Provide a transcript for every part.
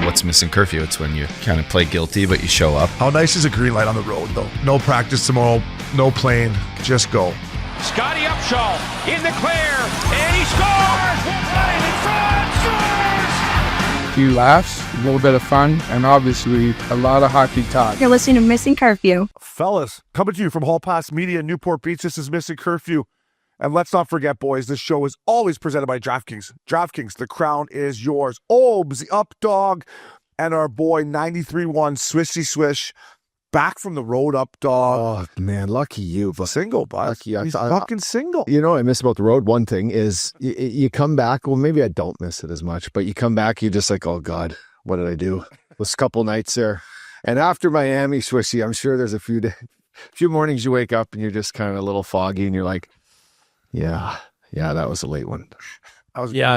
what's Missin Curfew? It's when you kind of play guilty, but you show up. How nice is a green light on the road, though? No practice tomorrow, no plane, just go. Scotty Upshaw in the clear, and he scores! Right in front, scores! A few laughs, a little bit of fun, and obviously a lot of hockey talk. You're listening to Missin Curfew. Fellas, coming to you from Hall Pass Media in Newport Beach, this is Missin Curfew. And let's not forget, boys, this show is always presented by DraftKings. DraftKings, the crown is yours. Obes, the up dog, and our boy 93-1 Swish. Back from the road, up dog. Oh, man, lucky you. But Single, bud. lucky He's fucking single. You know what I miss about the road? One thing is you come back. Well, maybe I don't miss it as much, but you come back, you're just like, oh, God, what did I do? Those couple nights there. And after Miami, Swishy, I'm sure there's a few mornings you wake up and you're just kind of a little foggy and you're like, yeah, that was a late one. It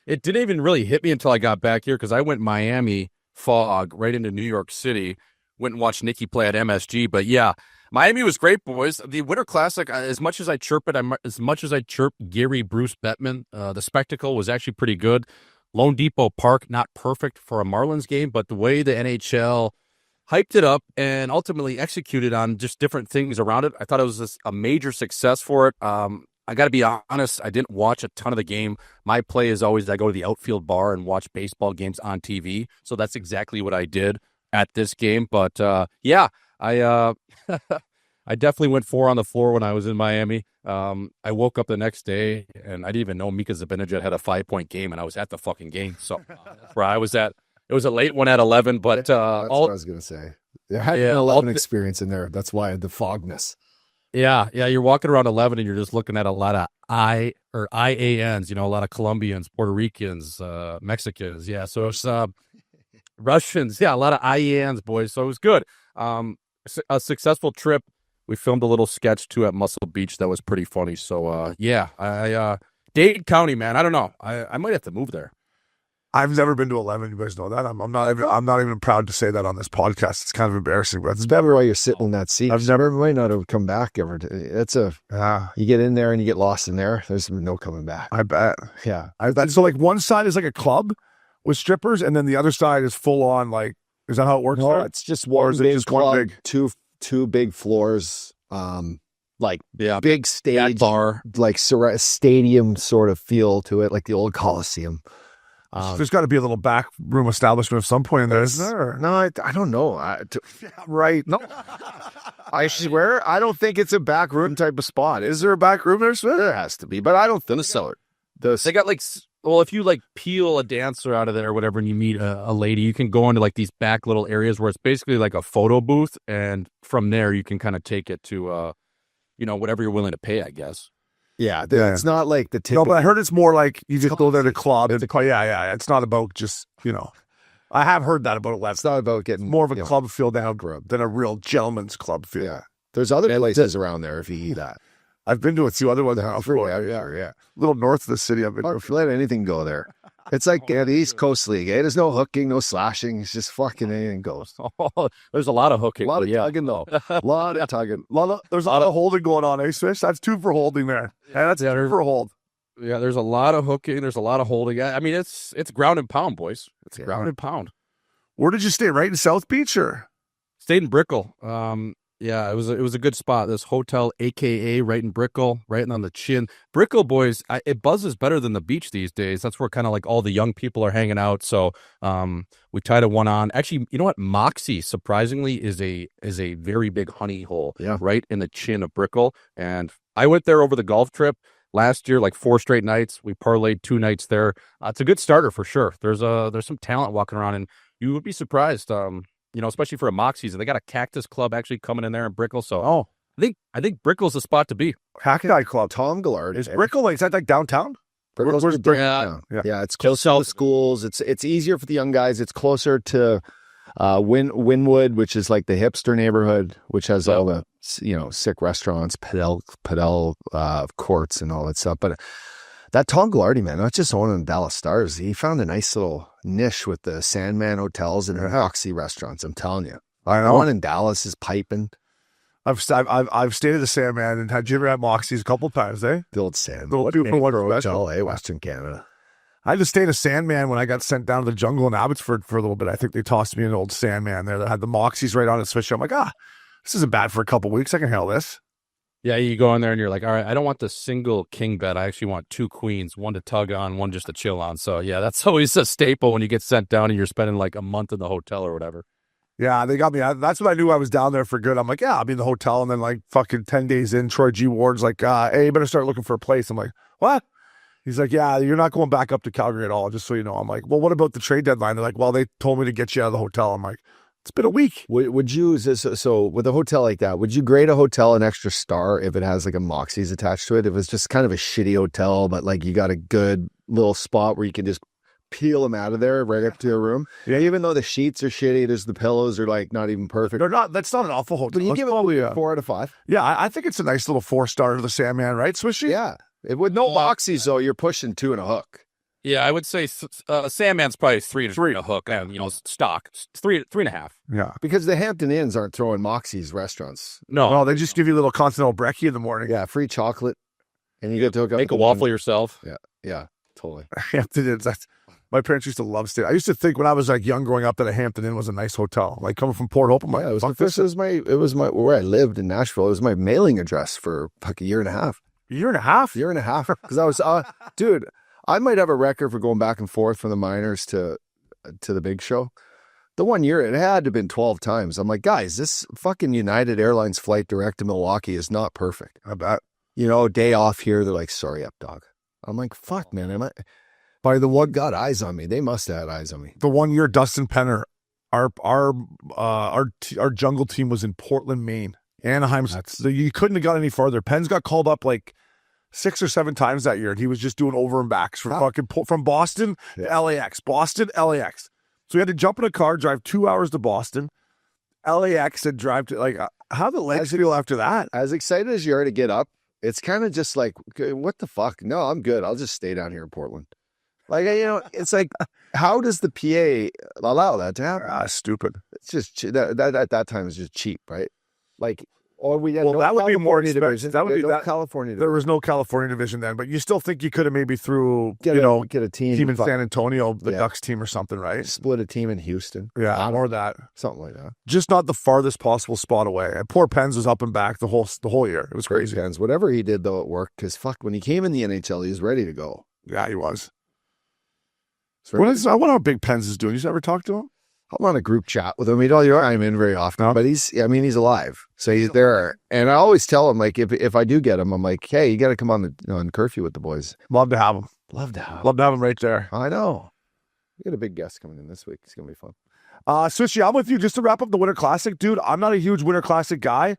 didn't even really hit me until I got back here because I went Miami fog right into New York City, went and watched Nicky play at MSG. But yeah, Miami was great, boys. The Winter Classic, as much as I chirp Gary Bruce Bettman, the spectacle was actually pretty good. Lone Depot Park, not perfect for a Marlins game, but the way the NHL hyped it up and ultimately executed on just different things around it, I thought it was a major success for it. I got to be honest, I didn't watch a ton of the game. My play is always I go to the outfield bar and watch baseball games on TV. So that's exactly what I did at this game. But I I definitely went 4 on the floor when I was in Miami. I woke up the next day and I didn't even know Mika Zibanejad had a 5-point game, and I was at the fucking game. So that's where I was at. It was a late one at 11, but that's what I was going to say. There had an 11 experience in there. That's why the fogness. Yeah. You're walking around 11 and you're just looking at a lot of IANs, a lot of Colombians, Puerto Ricans, Mexicans. Yeah. So it's Russians. Yeah. A lot of IANs, boys. So it was good. A successful trip. We filmed a little sketch too at Muscle Beach. That was pretty funny. So Dade County, man. I don't know. I might have to move there. I've never been to 11. You guys know that. I'm not even proud to say that on this podcast. It's kind of embarrassing, but It's better while you're sitting in that seat. I've never might not have come back ever. You get in there and you get lost in there. There's no coming back. I bet. Yeah. So like one side is like a club with strippers, and then the other side is full on like. Is that how it works? No, it's just one is it big just club, one big? two big floors. Big stage bar, like stadium sort of feel to it, like the old Coliseum. There's got to be a little back room establishment at some point in there, isn't there? No, I don't know. Right? No, I swear, I don't think it's a back room type of spot. Is there a back room there? There has to be, but I don't think so. They got if you like peel a dancer out of there or whatever, and you meet a lady, you can go into like these back little areas where it's basically like a photo booth, and from there you can kind of take it to, whatever you're willing to pay, I guess. Yeah, it's not like the typical. No, but I heard it's more like you just go there to club. Yeah. It's not about just, I have heard that about 11. It's not about getting more of a club feel down than a real gentleman's club feel. Yeah. There's other places around there if you eat that. I've been to a few other ones. Yeah. A little north of the city. I've been to. Let anything go there. It's like the East Coast League. There's no hooking, no slashing. It's just fucking anything goes. There's a lot of hooking. A lot of tugging, though. A lot of tugging. There's a lot of holding going on, Swish? That's 2 for holding there. Yeah, that's 2 for hold. Yeah, there's a lot of hooking. There's a lot of holding. I mean, it's ground and pound, boys. It's ground and pound. Where did you stay? Right in South Beach, or? Stayed in Brickell. Yeah, it was a good spot. This hotel, AKA, right in Brickell, right on the chin. Brickell, boys, it buzzes better than the beach these days. That's where kind of like all the young people are hanging out. So we tied a one on. Actually, you know what? Moxie, surprisingly, is a very big honey hole right in the chin of Brickell. And I went there over the golf trip last year, like 4 straight nights. We parlayed 2 nights there. It's a good starter for sure. There's some talent walking around, and you would be surprised. Especially for a Moxie's, and they got a Cactus Club actually coming in there in Brickell. So, I think Brickell's the spot to be. Cacti Club, Tom Gallard. Is Brickell? Is that like downtown? Where's Brickell? Yeah, it's close to the schools. It's easier for the young guys. It's closer to Wynwood, which is like the hipster neighborhood, which has all the sick restaurants, Padel courts, and all that stuff. But that Tom Glardy, man, not just owning Dallas Stars, he found a nice little niche with the Sandman hotels and Roxy restaurants. I'm telling you, I know. One in Dallas is piping. I've stayed at the Sandman, and had you ever had Moxie's a couple times, eh? The old Sandman. Little 2 for 1 hotel, Western Canada. I had to stay in a Sandman when I got sent down to the jungle in Abbotsford for a little bit. I think they tossed me in an old Sandman there that had the Moxies right on it. Swish. I'm like, this isn't bad for a couple weeks. I can handle this. Yeah, you go in there and you're like, all right, I don't want the single king bed. I actually want 2 queens, one to tug on, one just to chill on. So, yeah, that's always a staple when you get sent down and you're spending like a month in the hotel or whatever. Yeah, they got me. That's when I knew I was down there for good. I'm like, I'll be in the hotel. And then like fucking 10 days in, Troy G. Ward's like, hey, you better start looking for a place. I'm like, what? He's like, yeah, you're not going back up to Calgary at all, just so you know. I'm like, well, what about the trade deadline? They're like, well, they told me to get you out of the hotel. I'm like, it's been a week. Would you, so with a hotel like that, would you grade a hotel an extra star if it has like a Moxie's attached to it? If it's just kind of a shitty hotel, but like you got a good little spot where you can just peel them out of there right up to your room. Yeah, even though the sheets are shitty, the pillows are like not even perfect. They're not. That's not an awful hotel. But you give it 4 out of 5. Yeah, I think it's a nice little 4-star to the Sandman, right, Swishy? Yeah. With no Moxies, though, you're pushing 2 and a hook. Yeah, I would say Sandman's probably 3 and a hook, and stock 3.5. Yeah, because the Hampton Inns aren't throwing Moxies restaurants. No, they just give you a little continental brekkie in the morning. Yeah, free chocolate, and you get to hook up. Make a waffle yourself. Yeah, totally. Hampton Inns. My parents used to love staying. I used to think when I was like young, growing up, that a Hampton Inn was a nice hotel. Like coming from Port Hope, I'm like, it was my where I lived in Nashville. It was my mailing address for like a year and a half. Year and a half, because I was, dude. I might have a record for going back and forth from the minors to the big show. The 1 year, it had to have been 12 times. I'm like, guys, this fucking United Airlines flight direct to Milwaukee is not perfect. I bet. Day off here, they're like, sorry, up dog. I'm like, fuck, man. By the one got eyes on me. They must have had eyes on me. The 1 year Dustin Penner, our jungle team was in Portland, Maine. Anaheim. You couldn't have got any farther. Penn's got called up like 6 or 7 times that year, and he was just doing over and backs from Boston to LAX. Boston, LAX. So we had to jump in a car, drive 2 hours to Boston, LAX, and drive to like how the legs feel after that. As excited as you are to get up, it's kind of just like, what the fuck? No, I'm good. I'll just stay down here in Portland. Like, it's like, how does the PA allow that to happen? Stupid. It's just that at that time is just cheap, right? Like. Or we had that would be more division. That would be no California division. There was no California division then, but you still think you could have maybe get a team in San Antonio, the Ducks team or something, right? Split a team in Houston. Yeah, or that. Something like that. Just not the farthest possible spot away. And poor Pens was up and back the whole year. It was crazy. Pens, whatever he did though, it worked because when he came in the NHL, he was ready to go. Yeah, he was. I wonder how big Pens is doing. You ever talk to him? I'm on a group chat with him. I'm in very often, but he's alive. So he's there. And I always tell him, like, if I do get him, I'm like, hey, you got to come on curfew with the boys. Love to have him. Love to have him right there. I know. We got a big guest coming in this week. It's going to be fun. Swishy, I'm with you. Just to wrap up the Winter Classic, dude, I'm not a huge Winter Classic guy.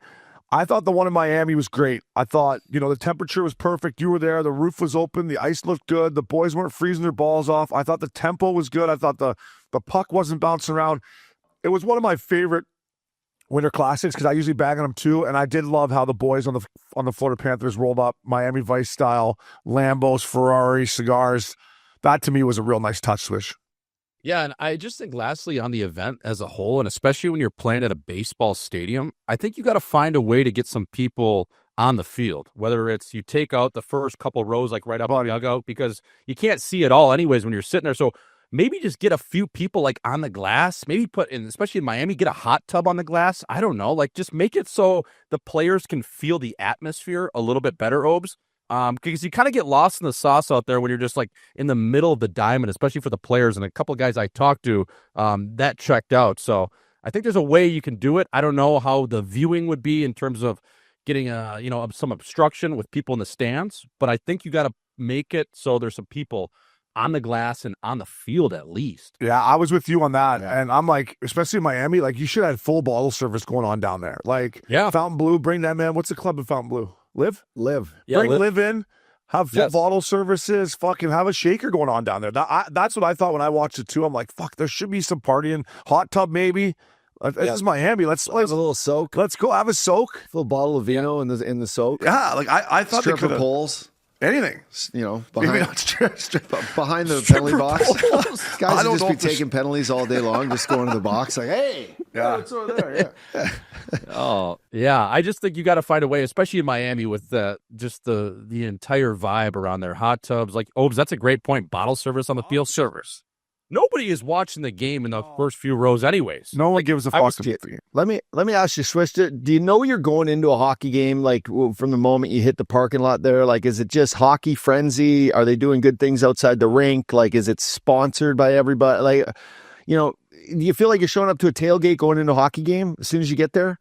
I thought the one in Miami was great. I thought, the temperature was perfect. You were there. The roof was open. The ice looked good. The boys weren't freezing their balls off. I thought the tempo was good. I thought the puck wasn't bouncing around. It was one of my favorite Winter Classics because I usually bag on them too. And I did love how the boys on the Florida Panthers rolled up Miami Vice style, Lambos, Ferraris, cigars. That to me was a real nice touch, Swish. Yeah, and I just think lastly on the event as a whole, and especially when you're playing at a baseball stadium, I think you got to find a way to get some people on the field, whether it's you take out the first couple rows like right up on the dugout because you can't see it all anyways when you're sitting there. So maybe just get a few people like on the glass, maybe put in, especially in Miami, get a hot tub on the glass. I don't know, like just make it so the players can feel the atmosphere a little bit better, Obes. Because you kind of get lost in the sauce out there when you're just like in the middle of the diamond, especially for the players. And a couple of guys I talked to, that checked out. So I think there's a way you can do it. I don't know how the viewing would be in terms of getting some obstruction with people in the stands, but I think you got to make it so there's some people on the glass and on the field at least. Yeah, I was with you on that. Yeah. And I'm like, especially in Miami, like you should have full bottle service going on down there. Like Fountain Blue, bring that, man. What's the club in Fountain Blue? Live. Yeah, bring Live in, have full bottle services, fucking have a shaker going on down there. That's what I thought when I watched it too. I'm like, fuck, there should be some partying. Hot tub maybe. This is Miami. Let's have a little soak. Let's go have a soak. Full bottle of vino in the soak. Yeah, like I thought stripper they could poles. Anything, behind the penalty box. Guys would just be taking penalties all day long, just going to the box like, hey, Yeah. It's over there. Yeah. Oh, yeah. I just think you got to find a way, especially in Miami with the entire vibe around their hot tubs. Like, Obes, that's a great point. Bottle service on the field. Service. Nobody is watching the game in the first few rows anyways. No one gives a fuck. Let me ask you, Swish, do you know you're going into a hockey game, like, from the moment you hit the parking lot there? Like, is it just hockey frenzy? Are they doing good things outside the rink? Like, is it sponsored by everybody? Like, do you feel like you're showing up to a tailgate going into a hockey game as soon as you get there?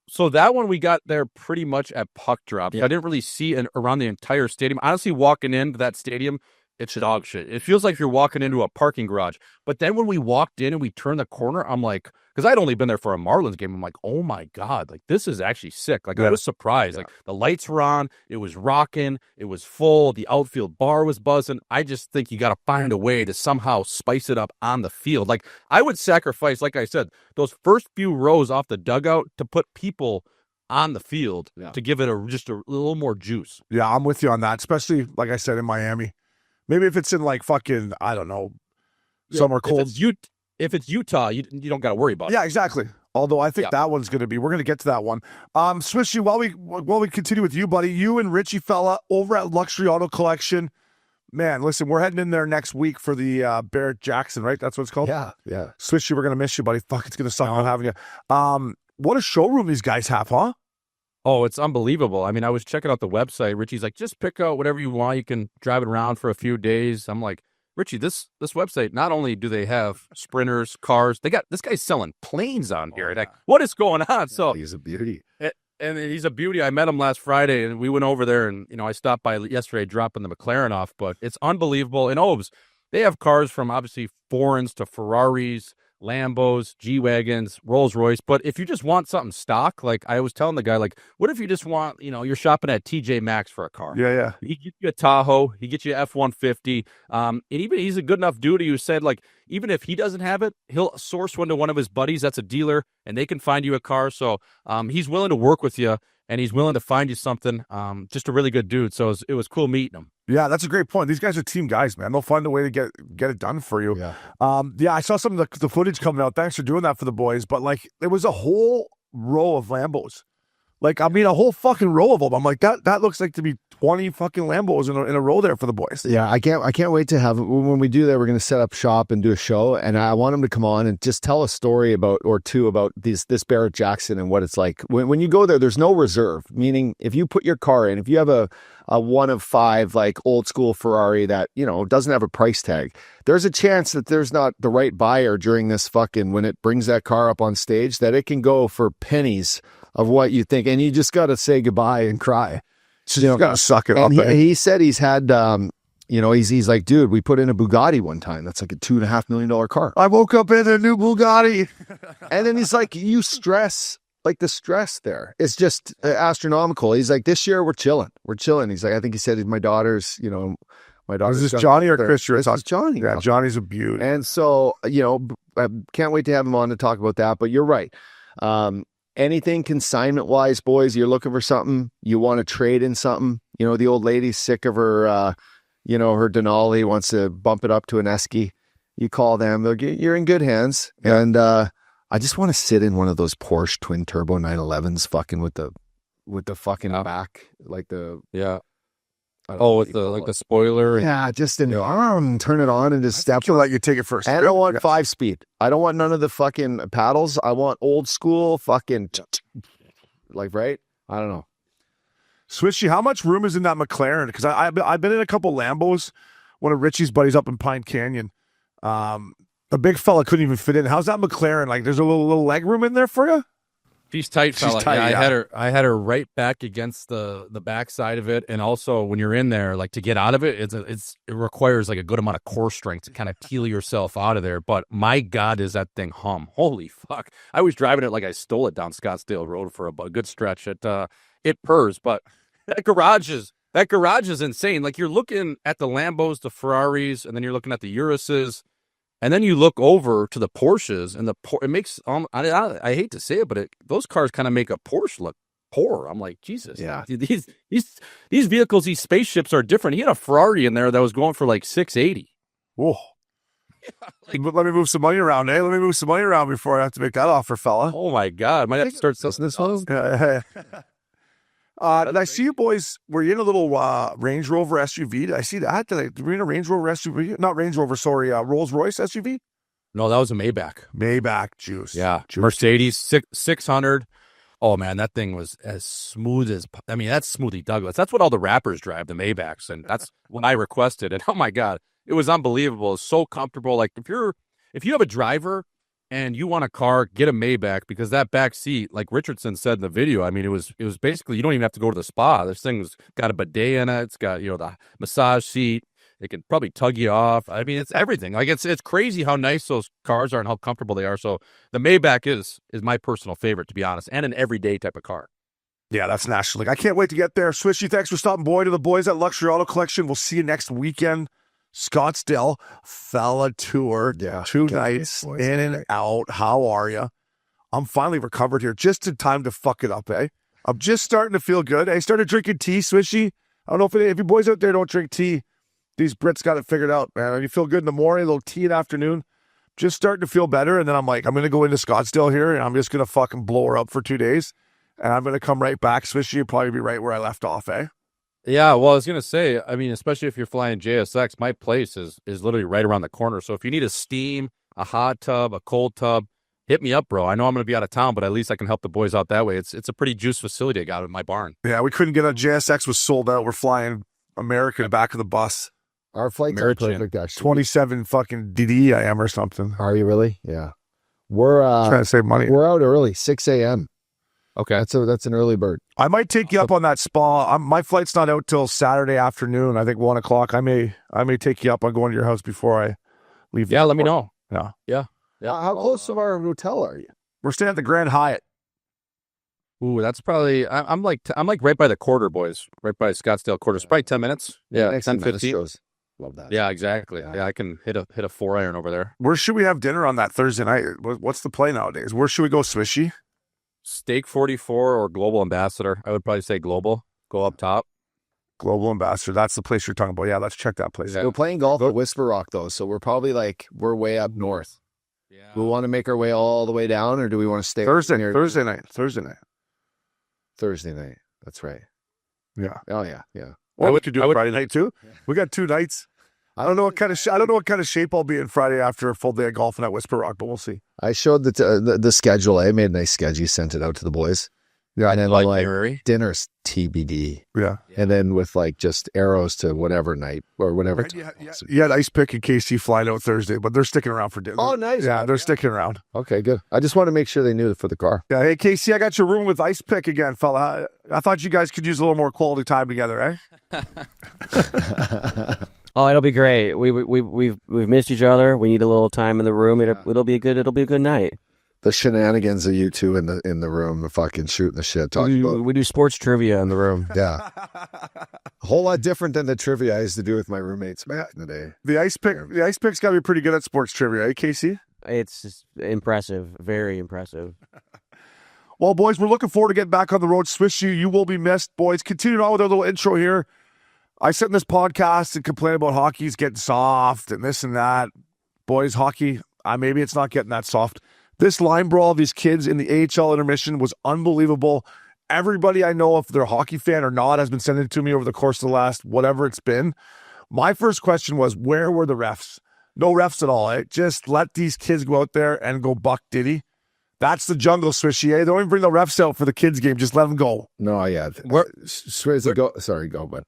So that one we got there pretty much at puck drop. Yeah. I didn't really see around the entire stadium. Honestly, walking into that stadium, it's dog shit. It feels like you're walking into a parking garage. But then when we walked in and we turned the corner, I'm like, because I'd only been there for a Marlins game. I'm like, oh my God, like this is actually sick. Like I was surprised. Like the lights were on, it was rocking, it was full, the outfield bar was buzzing. I just think you got to find a way to somehow spice it up on the field. Like I would sacrifice, like I said, those first few rows off the dugout to put people on the field to give it just a little more juice. Yeah, I'm with you on that, especially, like I said, in Miami. Maybe if it's in like fucking, I don't know, summer cold. If it's Utah, you don't got to worry about it. Yeah, exactly. Although I think that one's going to be, we're going to get to that one. Swishy, while we continue with you, buddy, you and Richie fella over at Luxury Auto Collection. Man, listen, we're heading in there next week for the Barrett Jackson, right? That's what it's called? Yeah. Swishy, we're going to miss you, buddy. Fuck, it's going to suck not having you. What a showroom these guys have, huh? Oh, it's unbelievable. I mean, I was checking out the website. Richie's like, just pick out whatever you want. You can drive it around for a few days. I'm like, Richie, this website, not only do they have sprinters, cars, they got this guy's selling planes on here. Like, what is going on? So he's a beauty. And he's a beauty. I met him last Friday, and we went over there, and, I stopped by yesterday dropping the McLaren off, but it's unbelievable. And Obes, they have cars from, obviously, foreigns to Ferraris, Lambos, G-Wagons, Rolls-Royce. But if you just want something stock, like I was telling the guy, like, what if you just want, you're shopping at TJ Maxx for a car? Yeah. He gets you a Tahoe. He gets you an F-150. And even he's a good enough dude who said, like, even if he doesn't have it, he'll source one to one of his buddies that's a dealer, and they can find you a car. So he's willing to work with you, and he's willing to find you something. Just a really good dude. So it was cool meeting him. Yeah, that's a great point. These guys are team guys, man. They'll find a way to get it done for you. Yeah. I saw some of the footage coming out. Thanks for doing that for the boys. But, like, there was a whole row of Lambos. Like, I mean, a whole fucking row of them. I'm like, that looks like to be 20 fucking Lambos in a row there for the boys. Yeah, I can't wait to have, when we do that, we're going to set up shop and do a show, and I want him to come on and just tell a story about this Barrett Jackson and what it's like. When you go there, there's no reserve, meaning if you put your car in, if you have a one of five, like, old school Ferrari that, doesn't have a price tag, there's a chance that there's not the right buyer during this when it brings that car up on stage, that it can go for pennies of what you think, and you just got to say goodbye and cry. So you got to suck it up. He said he's had, he's like, dude, we put in a Bugatti one time. That's like a $2.5 million car. I woke up in a new Bugatti. And then he's like, the stress there is just astronomical. He's like, this year we're chilling. He's like, I think he said my daughter's, Is this Johnny or Chris? This is Johnny. Yeah, Johnny's a beaut. And so, I can't wait to have him on to talk about that. But you're right. Anything consignment-wise, boys, you're looking for something, you want to trade in something, the old lady's sick of her, her Denali, wants to bump it up to an Esky, you call them, you're in good hands. And I just want to sit in one of those Porsche twin-turbo 911s fucking with the fucking back, like the... Yeah. With the spoiler. Yeah, just in the arm, turn it on and just step. I'll let you take it first. And I don't want 5-speed. I don't want none of the fucking paddles. I want old school fucking, like, right? I don't know. Swishy, how much room is in that McLaren? Because I've been in a couple Lambos. One of Richie's buddies up in Pine Canyon. A big fella couldn't even fit in. How's that McLaren? Like, there's a little leg room in there for you? She's tight, fella. I had her right back against the back side of it, and also when you're in there, like, to get out of it, it requires like a good amount of core strength to kind of peel yourself out of there. But my God, is that thing hum? Holy fuck! I was driving it like I stole it down Scottsdale Road for a good stretch. It purrs, but that garage is insane. Like, you're looking at the Lambos, the Ferraris, and then you're looking at the Urises. And then you look over to the Porsches, and it makes, I hate to say it, but those cars kind of make a Porsche look poor. I'm like, Jesus. Yeah. These vehicles, these spaceships are different. He had a Ferrari in there that was going for like $680. Whoa. Let me move some money around, eh? Let me move some money around before I have to make that offer, fella. Oh my God, might have to start selling this one. Did I see you boys? Were you in a little Range Rover SUV? Did I see that? Were you in a Range Rover SUV? Not Range Rover, sorry, Rolls Royce SUV? No, that was a Maybach. Maybach juice. Yeah, juice. Mercedes 600. Oh man, that thing was as smooth as. I mean, that's Smoothie Douglas. That's what all the rappers drive, the Maybachs, and that's when I requested it. Oh my God, it was unbelievable. It's so comfortable. Like if you have a driver and you want a car, get a Maybach, because that back seat, like Richardson said in the video, I mean, it was basically, you don't even have to go to the spa. This thing's got a bidet in it. It's got, the massage seat. It can probably tug you off. I mean, it's everything. Like it's crazy how nice those cars are and how comfortable they are. So the Maybach is my personal favorite, to be honest, and an everyday type of car. Yeah, that's National League. I can't wait to get there. Swishy, thanks for stopping by to the boys at Luxury Auto Collection. We'll see you next weekend. Scottsdale Fella Tour. Yeah. 2 nights in and out. How are you? I'm finally recovered here just in time to fuck it up, eh? I'm just starting to feel good. I started drinking tea, Swishy. I don't know if you boys out there don't drink tea. These Brits got it figured out, man. You feel good in the morning, a little tea in the afternoon. Just starting to feel better. And then I'm like, I'm going to go into Scottsdale here and I'm just going to fucking blow her up for 2 days. And I'm going to come right back. Swishy, you'll probably be right where I left off, eh? Yeah, well, I was going to say, I mean, especially if you're flying JSX, my place is literally right around the corner. So if you need a steam, a hot tub, a cold tub, hit me up, bro. I know I'm going to be out of town, but at least I can help the boys out that way. It's a pretty juice facility I got in my barn. Yeah, we couldn't get a JSX was sold out. We're flying American back of the bus. Our flight's perfect, actually. 27 fucking DD I am or something. Are you really? Yeah. We're trying to save money. We're out early, 6 a.m. Okay. That's an early bird. I might take you up on that spa. My flight's not out till Saturday afternoon. I think 1 o'clock. I may take you up on going to your house before I leave. Yeah, let me know. Yeah. How close to our hotel are you? We're staying at the Grand Hyatt. Ooh, that's probably. I'm like right by the quarter, boys. Right by Scottsdale quarter. It's probably 10 minutes. Yeah, 10-15. Love that. Yeah, exactly. Yeah, I can hit a 4-iron over there. Where should we have dinner on that Thursday night? What's the play nowadays? Where should we go, Swishy? Steak 44 or Global Ambassador. I would probably say Global. Go up top. Global Ambassador. That's the place you're talking about. Yeah, let's check that place. Yeah. We're playing golf at Whisper Rock, though, so we're probably we're way up north. Yeah. Do we want to make our way all the way down, or do we want to stay Thursday night? Thursday night. That's right. Yeah. Oh yeah. Well, we could do Friday night too. Yeah. We got 2 nights. I don't know what kind of shape I'll be in Friday after a full day of golfing at Whisper Rock, but we'll see. I showed the schedule. I made a nice schedule. Sent it out to the boys. Yeah, and then dinner's TBD. Yeah, and then with just arrows to whatever night or whatever. Right, you had Ice Pick and KC flying out Thursday, but they're sticking around for dinner. Oh, nice. Yeah, they're sticking around. Okay, good. I just want to make sure they knew for the car. Yeah, hey KC, I got your room with Ice Pick again, fella. I thought you guys could use a little more quality time together, eh? Oh, it'll be great. We've missed each other. We need a little time in the room. It'll be a good night. The shenanigans of you two in the room, the fucking shooting the shit. We do sports trivia in the room. Yeah, a whole lot different than the trivia I used to do with my roommates back in the day. The Ice Pick's got to be pretty good at sports trivia, eh, Casey? It's just impressive, very impressive. Well, boys, we're looking forward to getting back on the road. Swish you will be missed, boys. Continuing on with our little intro here. I sit in this podcast and complain about hockey's getting soft and this and that. Boys, hockey, maybe it's not getting that soft. This line brawl of these kids in the AHL intermission was unbelievable. Everybody I know, if they're a hockey fan or not, has been sending it to me over the course of the last whatever it's been. My first question was, where were the refs? No refs at all, eh? Just let these kids go out there and go buck Diddy. That's the jungle, Swishy, eh? Don't even bring the refs out for the kids' game. Just let them go. No, yeah. Go, bud.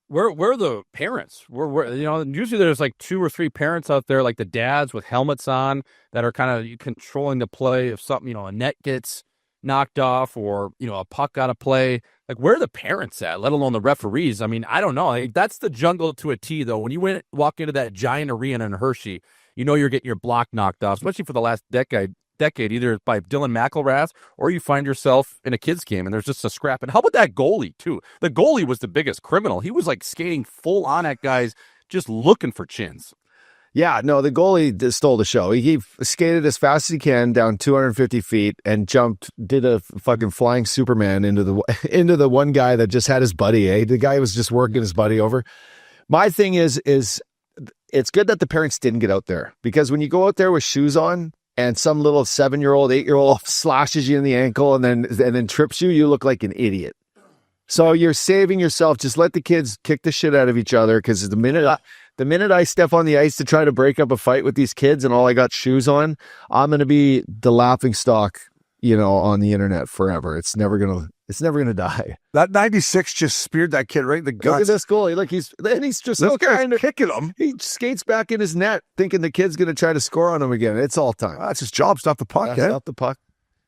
Where are the parents? Usually there's 2 or 3 parents out there, like the dads with helmets on, that are kind of controlling the play if something, a net gets knocked off or, a puck out of play. Where are the parents at, let alone the referees? I mean, I don't know. That's the jungle to a T, though. When you walk into that giant arena in Hershey, you're getting your block knocked off, especially for the last decade, either by Dylan McElrath or you find yourself in a kid's game and there's just a scrap. And how about that goalie, too? The goalie was the biggest criminal. He was skating full on at guys, just looking for chins. Yeah, no, the goalie stole the show. He skated as fast as he can down 250 feet and did a fucking flying Superman into the one guy that just had his buddy, eh? The guy was just working his buddy over. My thing is it's good that the parents didn't get out there, because when you go out there with shoes on and some little 7-year-old, 8-year-old slashes you in the ankle and then trips you, you look like an idiot. So you're saving yourself. Just let the kids kick the shit out of each other, because the minute I step on the ice to try to break up a fight with these kids and all I got shoes on, I'm going to be the laughing stock, on the internet forever. It's never going to die. That 96 just speared that kid right in the guts. Look at this goalie. He's just this guy's kicking him. He skates back in his net thinking the kid's going to try to score on him again. It's all time. That's his job. Stop the puck. Stop the puck.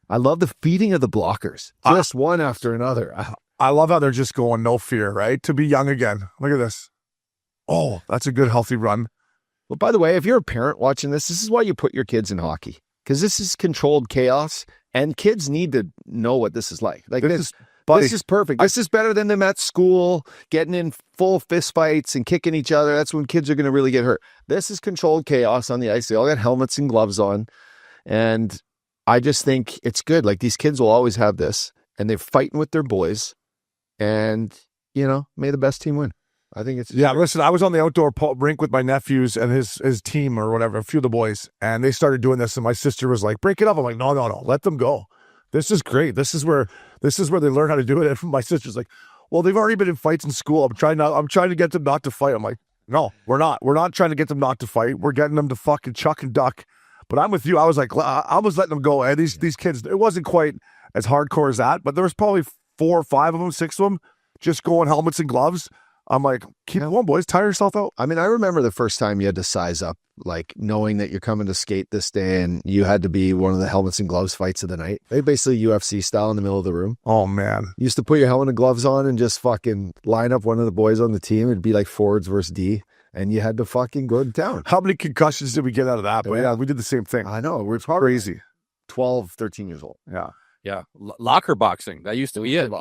I love the feeding of the blockers. Just one after another. I love how they're just going no fear, right? To be young again. Look at this. Oh, that's a good, healthy run. Well, by the way, if you're a parent watching this is why you put your kids in hockey, because this is controlled chaos, and kids need to know what this is like. This is perfect. This is better than them at school, getting in full fist fights and kicking each other. That's when kids are going to really get hurt. This is controlled chaos on the ice. They all got helmets and gloves on. And I just think it's good. Like, these kids will always have this, and they're fighting with their boys. And, may the best team win. I think it's... Yeah, listen, I was on the outdoor rink with my nephews and his team or whatever, a few of the boys, and they started doing this, and my sister was like, break it up. I'm like, no, let them go. This is great. This is where they learn how to do it. And my sister's like, well, they've already been in fights in school. I'm trying to get them not to fight. I'm like, no, we're not. We're not trying to get them not to fight. We're getting them to fucking chuck and duck. But I'm with you. I was like, I was letting them go. And these kids, it wasn't quite as hardcore as that, but there was probably 4 or 5 of them, 6 of them, just going helmets and gloves. I'm like, keep going, boys. Tire yourself out. I mean, I remember the first time you had to size up, like knowing that you're coming to skate this day and you had to be one of the helmets and gloves fights of the night. They basically UFC style in the middle of the room. Oh, man. You used to put your helmet and gloves on and just fucking line up one of the boys on the team. It'd be like forwards versus D, and you had to fucking go to town. How many concussions did we get out of that? But yeah, we did the same thing. I know. We're crazy. 12, 13 years old. Yeah. Yeah. Locker boxing. That used to be it.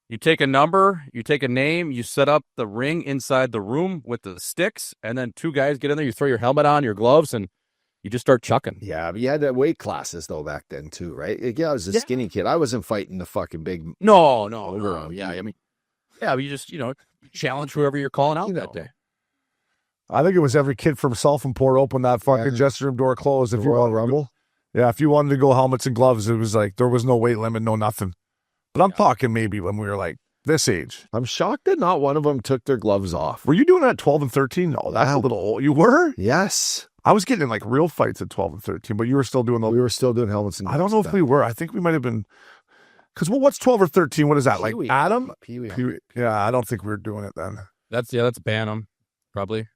You take a number, you take a name, you set up the ring inside the room with the sticks, and then 2 guys get in there, you throw your helmet on, your gloves, and you just start chucking. Yeah, but you had weight classes, though, back then, too, right? I was a skinny kid. I wasn't fighting the fucking big... No. Yeah, I mean, but you just, challenge whoever you're calling out that day. I think it was every kid from Self-Import opened that fucking dressing room door closed. If you want to rumble. Yeah, if you wanted to go helmets and gloves, it was like there was no weight limit, no nothing. But I'm talking maybe when we were like this age. I'm shocked that not one of them took their gloves off. Were you doing that at 12 and 13? No, that's a little old. You were? Yes. I was getting in like real fights at 12 and 13, but you were still doing those. We were still doing helmets and gloves. I don't know if we were. I think we might have been. Because what's 12 or 13? What is that? Pee-wee. Like Adam? Pee-wee. Yeah, I don't think we were doing it then. That's Bantam, probably.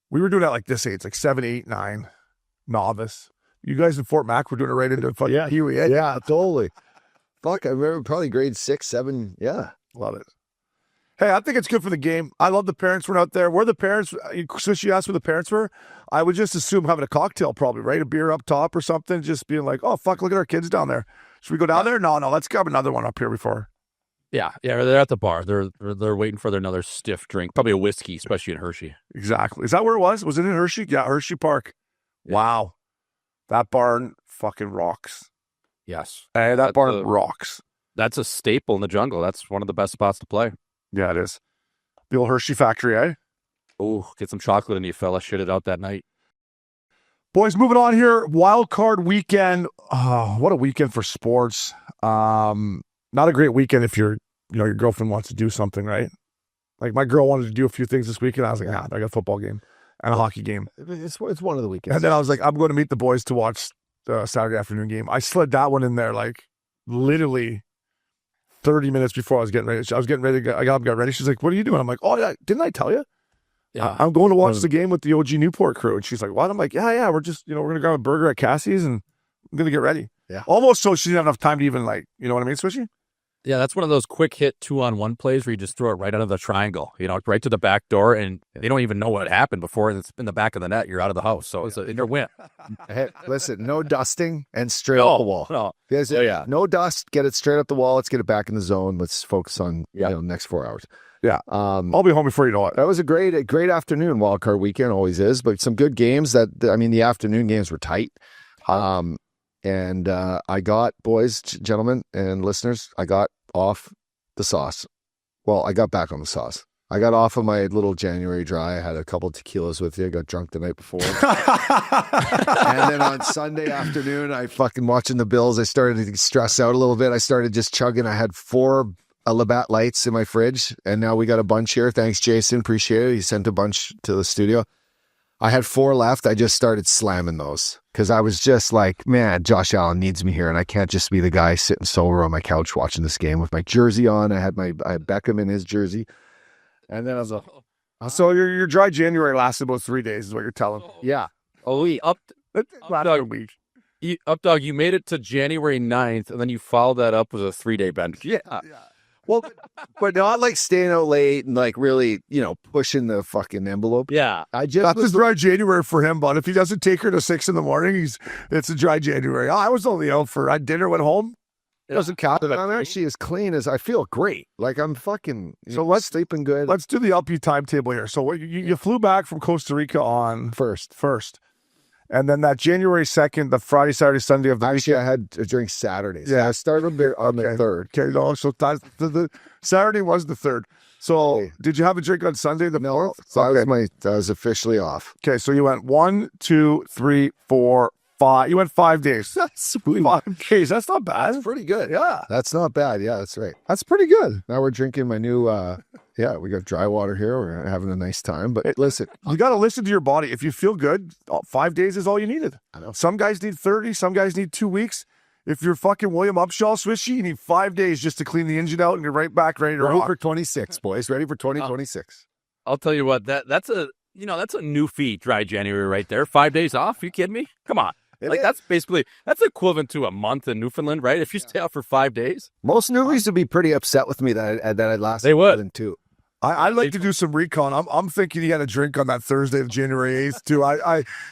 We were doing that like this age, like 7, 8, 9, novice. You guys in Fort Mac were doing it right into fucking Pee-wee. Yeah, totally. Fuck, I remember probably grade 6, 7. Yeah. Love it. Hey, I think it's good for the game. I love the parents were out there. Where the parents, Swish, you asked where the parents were. I would just assume having a cocktail probably, right? A beer up top or something. Just being like, oh, fuck, look at our kids down there. Should we go down there? No, let's grab another one up here before. Yeah, they're at the bar. They're waiting for another stiff drink, probably a whiskey, especially in Hershey. Exactly. Is that where it was? Was it in Hershey? Yeah, Hershey Park. Yeah. Wow. That barn fucking rocks. Yes. Hey, that barn rocks. That's a staple in the jungle. That's one of the best spots to play. Yeah, it is. The old Hershey factory, eh? Oh, get some chocolate in you, fella. Shit it out that night. Boys, moving on here. Wild card weekend. Oh, what a weekend for sports. Not a great weekend if your girlfriend wants to do something, right? Like my girl wanted to do a few things this weekend. I was like, I got a football game and a hockey game. It's one of the weekends. And then I was like, I'm going to meet the boys to watch the Saturday afternoon game. I slid that one in there like literally 30 minutes before I was getting ready. I was getting ready. I got ready. She's like, what are you doing? I'm like, oh, yeah, didn't I tell you? Yeah. I'm going to watch the game with the OG Newport crew. And she's like, what? I'm like, yeah. We're just, we're going to grab a burger at Cassie's and I'm going to get ready. Yeah. Almost so she didn't have enough time to even like, you know what I mean, Swishy? Yeah, that's one of those quick hit 2-on-1 plays where you just throw it right out of the triangle, right to the back door, and they don't even know what happened before it's in the back of the net. You're out of the house, so it's a win. Hey, listen, no dusting and straight up the wall. No. No dust. Get it straight up the wall. Let's get it back in the zone. Let's focus on next 4 hours. Yeah, I'll be home before you know it. That was a great afternoon. Wildcard weekend always is, but some good games. The afternoon games were tight. And I got, boys, gentlemen, and listeners, I got off the sauce. Well, I got back on the sauce. I got off of my little January dry. I had a couple tequilas with you. I got drunk the night before. And then on Sunday afternoon, I fucking watching the Bills. I started to stress out a little bit. I started just chugging. I had 4 Labatt lights in my fridge, and now we got a bunch here. Thanks, Jason. Appreciate it. He sent a bunch to the studio. I had 4 left. I just started slamming those because I was just like, man, Josh Allen needs me here, and I can't just be the guy sitting sober on my couch watching this game with my jersey on. I had Beckham in his jersey. And then I was like, so your dry January lasted about 3 days, is what you're telling me. yeah. Oh, we up. Lasted a week. Updog, you made it to January 9th, and then you followed that up with a 3-day bench. Yeah. Well, but not like staying out late and like really, pushing the fucking envelope. Yeah. That's a dry January for him, but if he doesn't take her to 6 a.m, it's a dry January. I was only out for dinner, went home. It doesn't count. I'm actually as clean as I feel great. Like I'm fucking let's sleeping good. Let's do the LP timetable here. So you flew back from Costa Rica on first. And then that January 2nd, the Friday, Saturday, Sunday of the actually, I had a drink Saturdays. Yeah, I started on the 3rd. Okay, no, so the Saturday was the 3rd. So did you have a drink on Sunday the 4th? So I was officially off. Okay, so you went 1, 2, 3, 4, 5. You went 5 days. That's sweet. 5 days. That's not bad. That's pretty good. Yeah. That's not bad. Yeah, that's right. That's pretty good. Now we're drinking my new, we got dry water here. We're having a nice time. But listen. You got to listen to your body. If you feel good, 5 days is all you needed. I know. Some guys need 30. Some guys need 2 weeks. If you're fucking William Upshaw Swishy, you need 5 days just to clean the engine out and you're right back ready to rock. Ready for 26, boys. Ready for 2026. I'll tell you what, that's a new feat, dry January right there. 5 days off? You kidding me? Come on. That's equivalent to a month in Newfoundland, right? If you stay out for 5 days. Most newbies would be pretty upset with me that I'd last. They would. More than 2. I'd like to do some recon. I'm thinking he had a drink on that Thursday of January 8th too.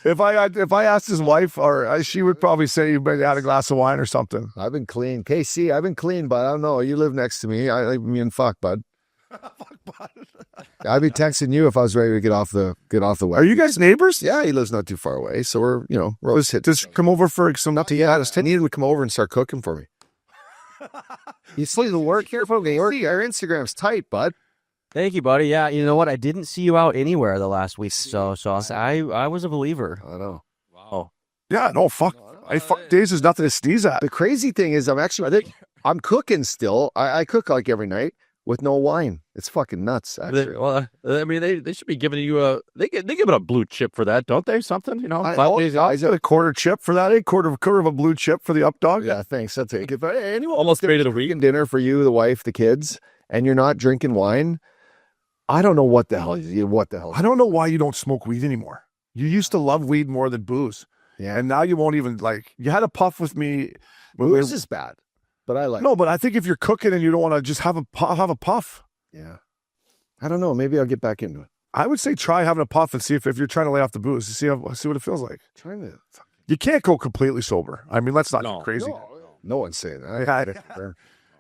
If I asked his wife, she would probably say you maybe had a glass of wine or something. I've been clean, KC. I've been clean, bud. I don't know. You live next to me. Me and fuck, bud. I'd be texting you if I was ready to get off the way. Are you guys neighbors? Yeah, he lives not too far away, so we're always hit. Just come over for some. Yeah, just needed to come over and start cooking for me. You see the work here, folks. Our Instagram's tight, bud. Thank you, buddy. Yeah, you know what? I didn't see you out anywhere the last week, so I was a believer. I know. Wow. Yeah, no, fuck. 5 days is nothing to sneeze at. The crazy thing is, I'm cooking still. I cook like every night with no wine. It's fucking nuts. Actually. They should be giving you they give it a blue chip for that, don't they? Something, 5 days off. I got a quarter chip for that. A quarter of a blue chip for the up dog. Yeah, thanks. I'll take it. But anyone almost made it a week dinner for you, the wife, the kids, and you're not drinking wine. I don't know what the hell. I don't know why you don't smoke weed anymore. You used to love weed more than booze. Yeah. And now you won't even you had a puff with me. Booze is bad, but I like No, but I think if you're cooking and you don't want to just have a puff. Yeah. I don't know. Maybe I'll get back into it. I would say try having a puff and see if you're trying to lay off the booze to see what it feels like. You can't go completely sober. I mean, let's not get crazy. No one's saying that.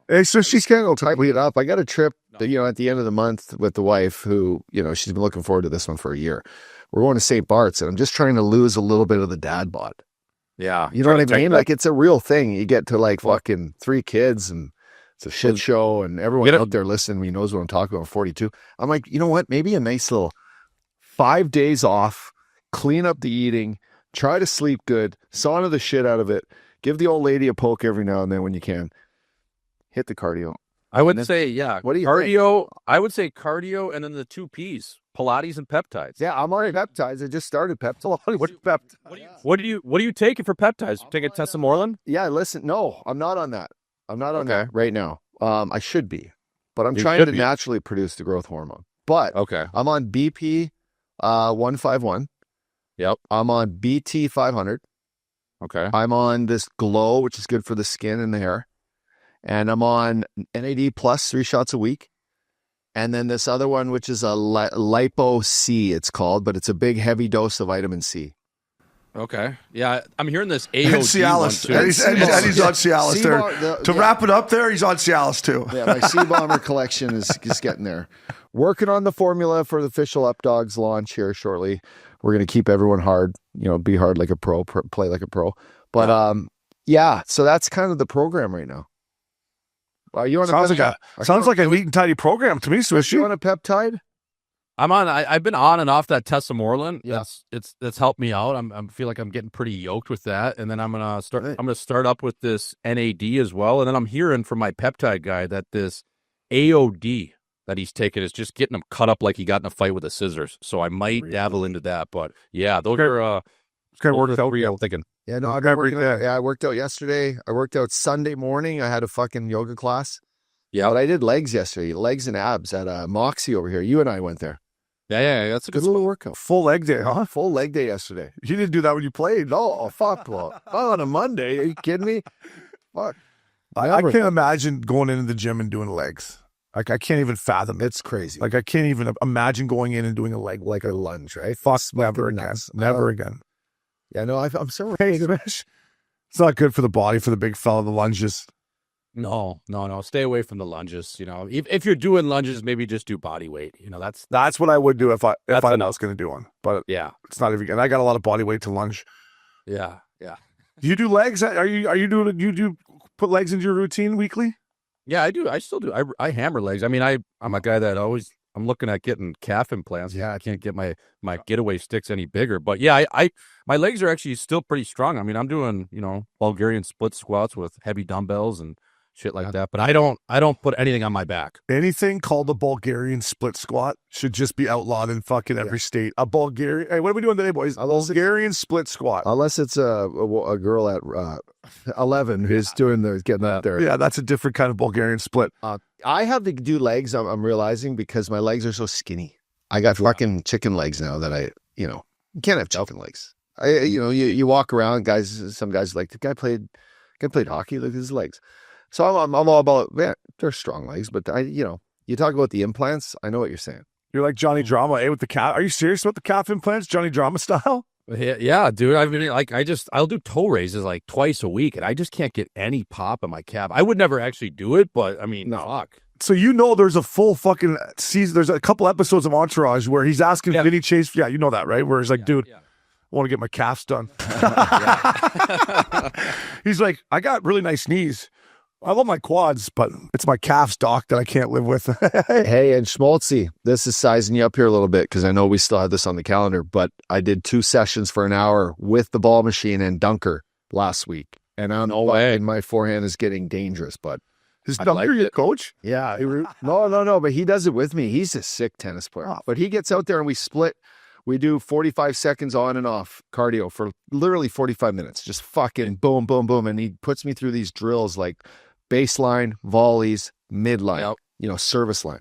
Hey, so she's going to tightly it up. I got a trip, at the end of the month with the wife who, she's been looking forward to this one for a year. We're going to St. Bart's, and I'm just trying to lose a little bit of the dad bod. Yeah. You know what I mean? Like, it's a real thing. You get to, fucking 3 kids, and it's a shit show, and everyone out there listening knows what I'm talking about. 42. I'm like, you know what? Maybe a nice little 5 days off, clean up the eating, try to sleep good, sauna the shit out of it, give the old lady a poke every now and then when you can. Hit the cardio. I would say, yeah. What do you cardio? think? I would say cardio and then the 2 Ps, Pilates and peptides. Yeah, I'm already peptides. I just started peptides. What are you taking for peptides? Taking tesamorelin? Yeah, listen. No, I'm not on that. I'm not on that right now. I should be, but I'm trying to naturally produce the growth hormone. But I'm on BP 151. Yep. I'm on BT 500. Okay. I'm on this Glow, which is good for the skin and the hair. And I'm on NAD plus 3 shots a week. And then this other one, which is a Lipo C, it's called, but it's a big, heavy dose of vitamin C. Okay. Yeah, I'm hearing this AOD one Cialis. too. And he's on Cialis there. To wrap it up there, he's on Cialis too. Yeah, my Sea Bomber collection is getting there. Working on the formula for the official Up Dogs launch here shortly. We're going to keep everyone hard, be hard like a pro, play like a pro. But so that's kind of the program right now. Well, you on sounds like a neat and tidy program to me, Swish. You on a peptide? I'm on. I've been on and off that Tessamorelin. Yeah. It's helped me out. I feel like I'm getting pretty yoked with that, and then I'm gonna start up with this NAD as well, and then I'm hearing from my peptide guy that this AOD that he's taking is just getting him cut up like he got in a fight with the scissors. So I might dabble into that, but yeah, those are worked out. I'm thinking. Yeah, no, I worked out yesterday. I worked out Sunday morning. I had a fucking yoga class. Yeah, but I did legs yesterday, legs and abs at Moxie over here. You and I went there. Yeah, that's a good little workout. Full leg day, huh? Full leg day yesterday. You didn't do that when you played. No, fuck. Well, not on a Monday. Are you kidding me? Fuck. I can't imagine going into the gym and doing legs. Like, I can't even fathom it. It's crazy. Like, I can't even imagine going in and doing a leg, like a lunge, right? Fuck, never again. Never again. Yeah, no, I'm so right. It's not good for the body, for the big fella, the lunges. No. Stay away from the lunges. You know, if you're doing lunges, maybe just do body weight. You know, that's what I would do if I was going to do one. But yeah, it's not even. And I got a lot of body weight to lunge. Yeah. Do you do legs? Are you doing? You do put legs into your routine weekly? Yeah, I do. I still do. I hammer legs. I mean, I'm a guy that I'm looking at getting calf implants. Yeah, I can't get my getaway sticks any bigger. But yeah, my legs are actually still pretty strong. I mean, I'm doing, Bulgarian split squats with heavy dumbbells and shit like that. But I don't put anything on my back. Anything called a Bulgarian split squat should just be outlawed in fucking every state. A Bulgarian. Hey, what are we doing today, boys? A Bulgarian split squat. Unless it's a girl at 11 who's getting up there. Yeah, that's a different kind of Bulgarian split. I have to do legs. I'm realizing because my legs are so skinny. I got fucking chicken legs now that you can't have chicken legs. You walk around, guys. Some guys like the guy played hockey. Look at his legs. So I'm all about, man, they're strong legs, but you talk about the implants. I know what you're saying. You're like Johnny Drama, with the calf. Are you serious about the calf implants, Johnny Drama style? Yeah, dude. I mean, I'll do toe raises like twice a week, and I just can't get any pop in my calf. I would never actually do it, but I mean, fuck. So there's a full fucking season. There's a couple episodes of Entourage where he's asking Vinny Chase. Yeah, you know that, right? Where he's like, dude, I want to get my calves done. He's like, I got really nice knees. I love my quads, but it's my calves, doc, that I can't live with. Hey, and Schmaltzy, this is sizing you up here a little bit because I know we still have this on the calendar, but I did 2 sessions for an hour with the ball machine and dunker last week. And my forehand is getting dangerous, but his dunker, your coach? Yeah. No, but he does it with me. He's a sick tennis player. But he gets out there and we split. We do 45 seconds on and off cardio for literally 45 minutes. Just fucking boom, boom, boom. And he puts me through these drills like baseline, volleys, midline, service line.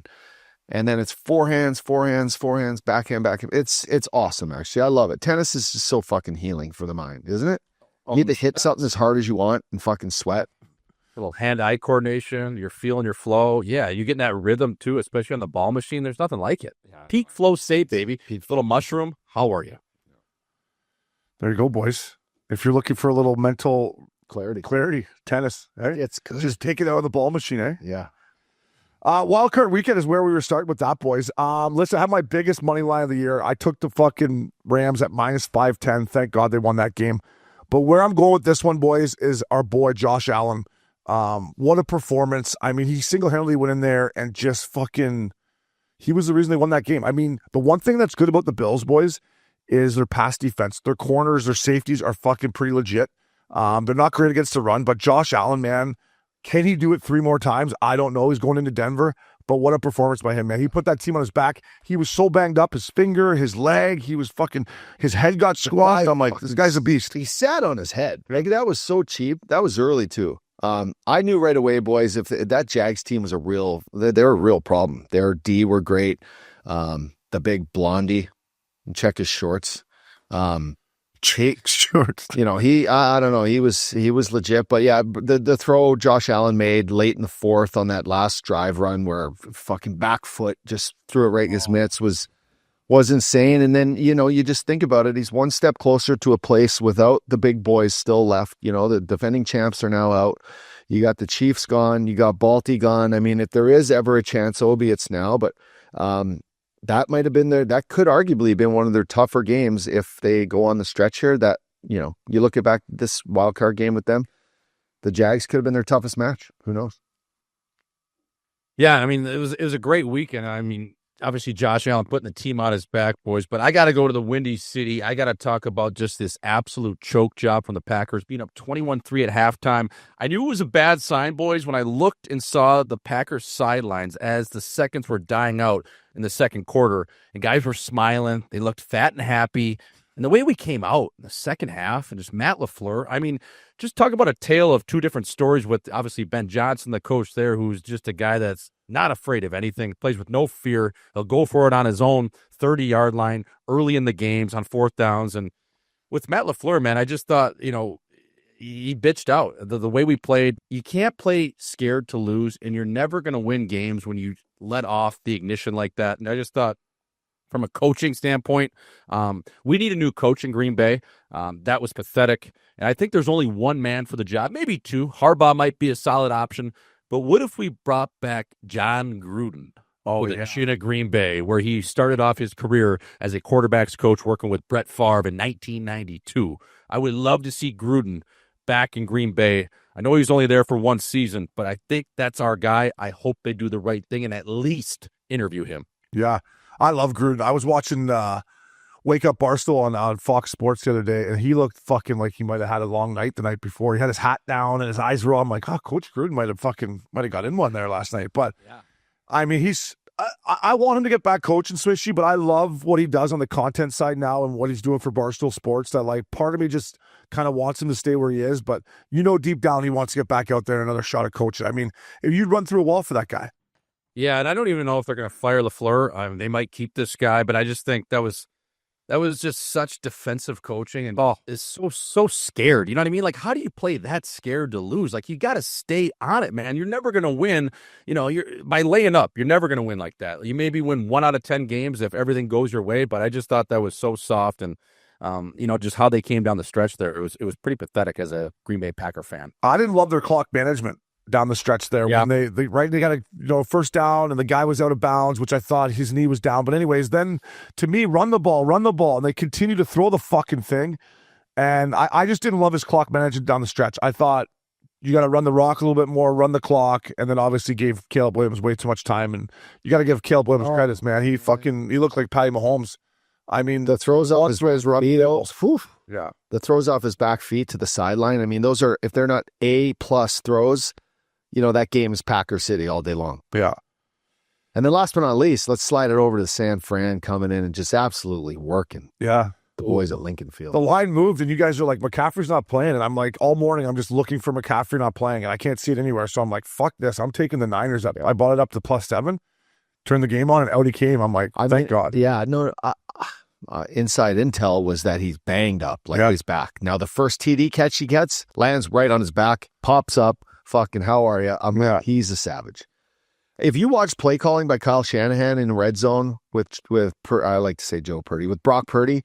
And then it's forehands, backhand. It's awesome, actually. I love it. Tennis is just so fucking healing for the mind, isn't it? You need to hit something as hard as you want and fucking sweat. A little hand-eye coordination. You're feeling your flow. Yeah, you're getting that rhythm, too, especially on the ball machine. There's nothing like it. Yeah. Peak flow state, baby. Little mushroom. How are you? There you go, boys. If you're looking for a little mental clarity, tennis, eh? It's good. Just take it out of the ball machine, eh? Yeah. Wildcard weekend is where we were starting with that, boys. Listen, I have my biggest money line of the year. I took the fucking Rams at minus 510. Thank God they won that game. But where I'm going with this one, boys, is our boy Josh Allen. What a performance. I mean, he single-handedly went in there and just he was the reason they won that game. I mean, the one thing that's good about the Bills, boys, is their pass defense. Their corners, their safeties are fucking pretty legit. They're not great against the run, but Josh Allen, man, can he do it 3 more times? I don't know. He's going into Denver, but what a performance by him, man. He put that team on his back. He was so banged up, his finger, his leg, his head got squashed. I'm like, this guy's a beast. He sat on his head. Like, that was so cheap. That was early, too. I knew right away, boys, if that Jags team was they're a real problem. Their D were great. The big Blondie, check his shorts. Check shorts. I don't know. He was legit, but yeah, the throw Josh Allen made late in the 4th on that last drive run where fucking back foot just threw it right in his mitts was insane. And then, you just think about it. He's one step closer to a place without the big boys still left. The defending champs are now out. You got the Chiefs gone. You got Balti gone. I mean, if there is ever a chance, Obi, it's now. But that might have been that could arguably have been one of their tougher games if they go on the stretch here. That, you look back this wild card game with them, the Jags could have been their toughest match. Who knows? Yeah, I mean, it was a great weekend. I mean, obviously Josh Allen putting the team on his back, boys, but I got to go to the Windy City. I got to talk about just this absolute choke job from the Packers, being up 21-3 at halftime. I knew it was a bad sign, boys, when I looked and saw the Packers sidelines as the seconds were dying out in the second quarter, and guys were smiling. They looked fat and happy. And the way we came out in the second half, and just Matt LaFleur, I mean, just talk about a tale of two different stories with obviously Ben Johnson, the coach there, who's just a guy that's not afraid of anything, plays with no fear. He'll go for it on his own 30-yard line early in the games on fourth downs. And with Matt LaFleur, man, I just thought, he bitched out. The way we played, you can't play scared to lose, and you're never going to win games when you let off the ignition like that. And I just thought, from a coaching standpoint, we need a new coach in Green Bay. That was pathetic. And I think there's only one man for the job, maybe two. Harbaugh might be a solid option. But what if we brought back John Gruden? To Green Bay, where he started off his career as a quarterback's coach working with Brett Favre in 1992. I would love to see Gruden back in Green Bay. I know he was only there for one season, but I think that's our guy. I hope they do the right thing and at least interview him. Yeah. I love Gruden. I was watching Wake Up Barstool on Fox Sports the other day, and he looked fucking like he might have had a long night the night before. He had his hat down and his eyes were all. I'm like, Coach Gruden might have got in one there last night. But yeah. I mean, I want him to get back coaching, Swishy, but I love what he does on the content side now and what he's doing for Barstool Sports. That, like, part of me just kind of wants him to stay where he is, but deep down he wants to get back out there and another shot at coaching. I mean, if you'd run through a wall for that guy. Yeah, and I don't even know if they're going to fire LaFleur. They might keep this guy, but I just think that was just such defensive coaching, and is so scared. You know what I mean? Like, how do you play that scared to lose? Like, you got to stay on it, man. You're never going to win. You're by laying up. You're never going to win like that. You maybe win 1 out of 10 games if everything goes your way. But I just thought that was so soft, and just how they came down the stretch there. It was pretty pathetic as a Green Bay Packer fan. I didn't love their clock management down the stretch there. Yeah. When they got a first down and the guy was out of bounds, which I thought his knee was down. But anyways, then to me, run the ball, and they continue to throw the fucking thing. And I just didn't love his clock management down the stretch. I thought you got to run the rock a little bit more, run the clock, and then obviously gave Caleb Williams way too much time. And you got to give Caleb Williams credits, man. He looked like Patty Mahomes. I mean, the throws off his run, yeah, the throws off his back feet to the sideline. I mean, those are, if they're not A+ throws, that game is Packer City all day long. Yeah. And then last but not least, let's slide it over to San Fran coming in and just absolutely working. Yeah. The boys at Lincoln Field. The line moved, and you guys are like, McCaffrey's not playing. And I'm like, all morning, I'm just looking for McCaffrey not playing, and I can't see it anywhere. So I'm like, fuck this. I'm taking the Niners up. I bought it up to +7, turned the game on, and out he came. I'm like, thank God. Yeah, no, inside intel was that he's banged up, he's back. Now, the first TD catch he gets lands right on his back, pops up. Fucking, how are you? He's a savage. If you watch play calling by Kyle Shanahan in red zone with I like to say Joe Purdy, with Brock Purdy,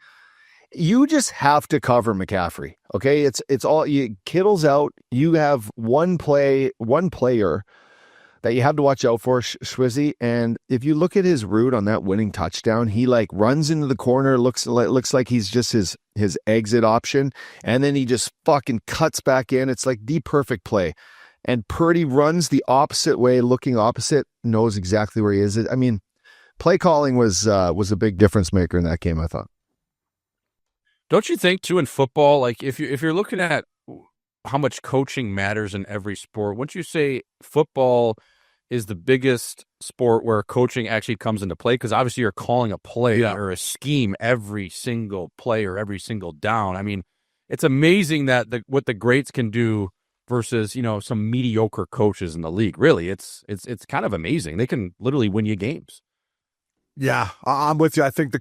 you just have to cover McCaffrey. Okay, it's all Kittle's out. You have one player that you have to watch out for, Schwizzy. And if you look at his route on that winning touchdown, he runs into the corner, looks like he's just his exit option, and then he just fucking cuts back in. It's like the perfect play. And Purdy runs the opposite way, looking opposite, knows exactly where he is. I mean, play calling was a big difference maker in that game, I thought. Don't you think, too, in football, like if you're looking at how much coaching matters in every sport, wouldn't you say football is the biggest sport where coaching actually comes into play? Because obviously you're calling a play or a scheme every single play or every single down. I mean, it's amazing that what the greats can do versus, some mediocre coaches in the league. Really, it's kind of amazing. They can literally win you games. Yeah, I'm with you. I think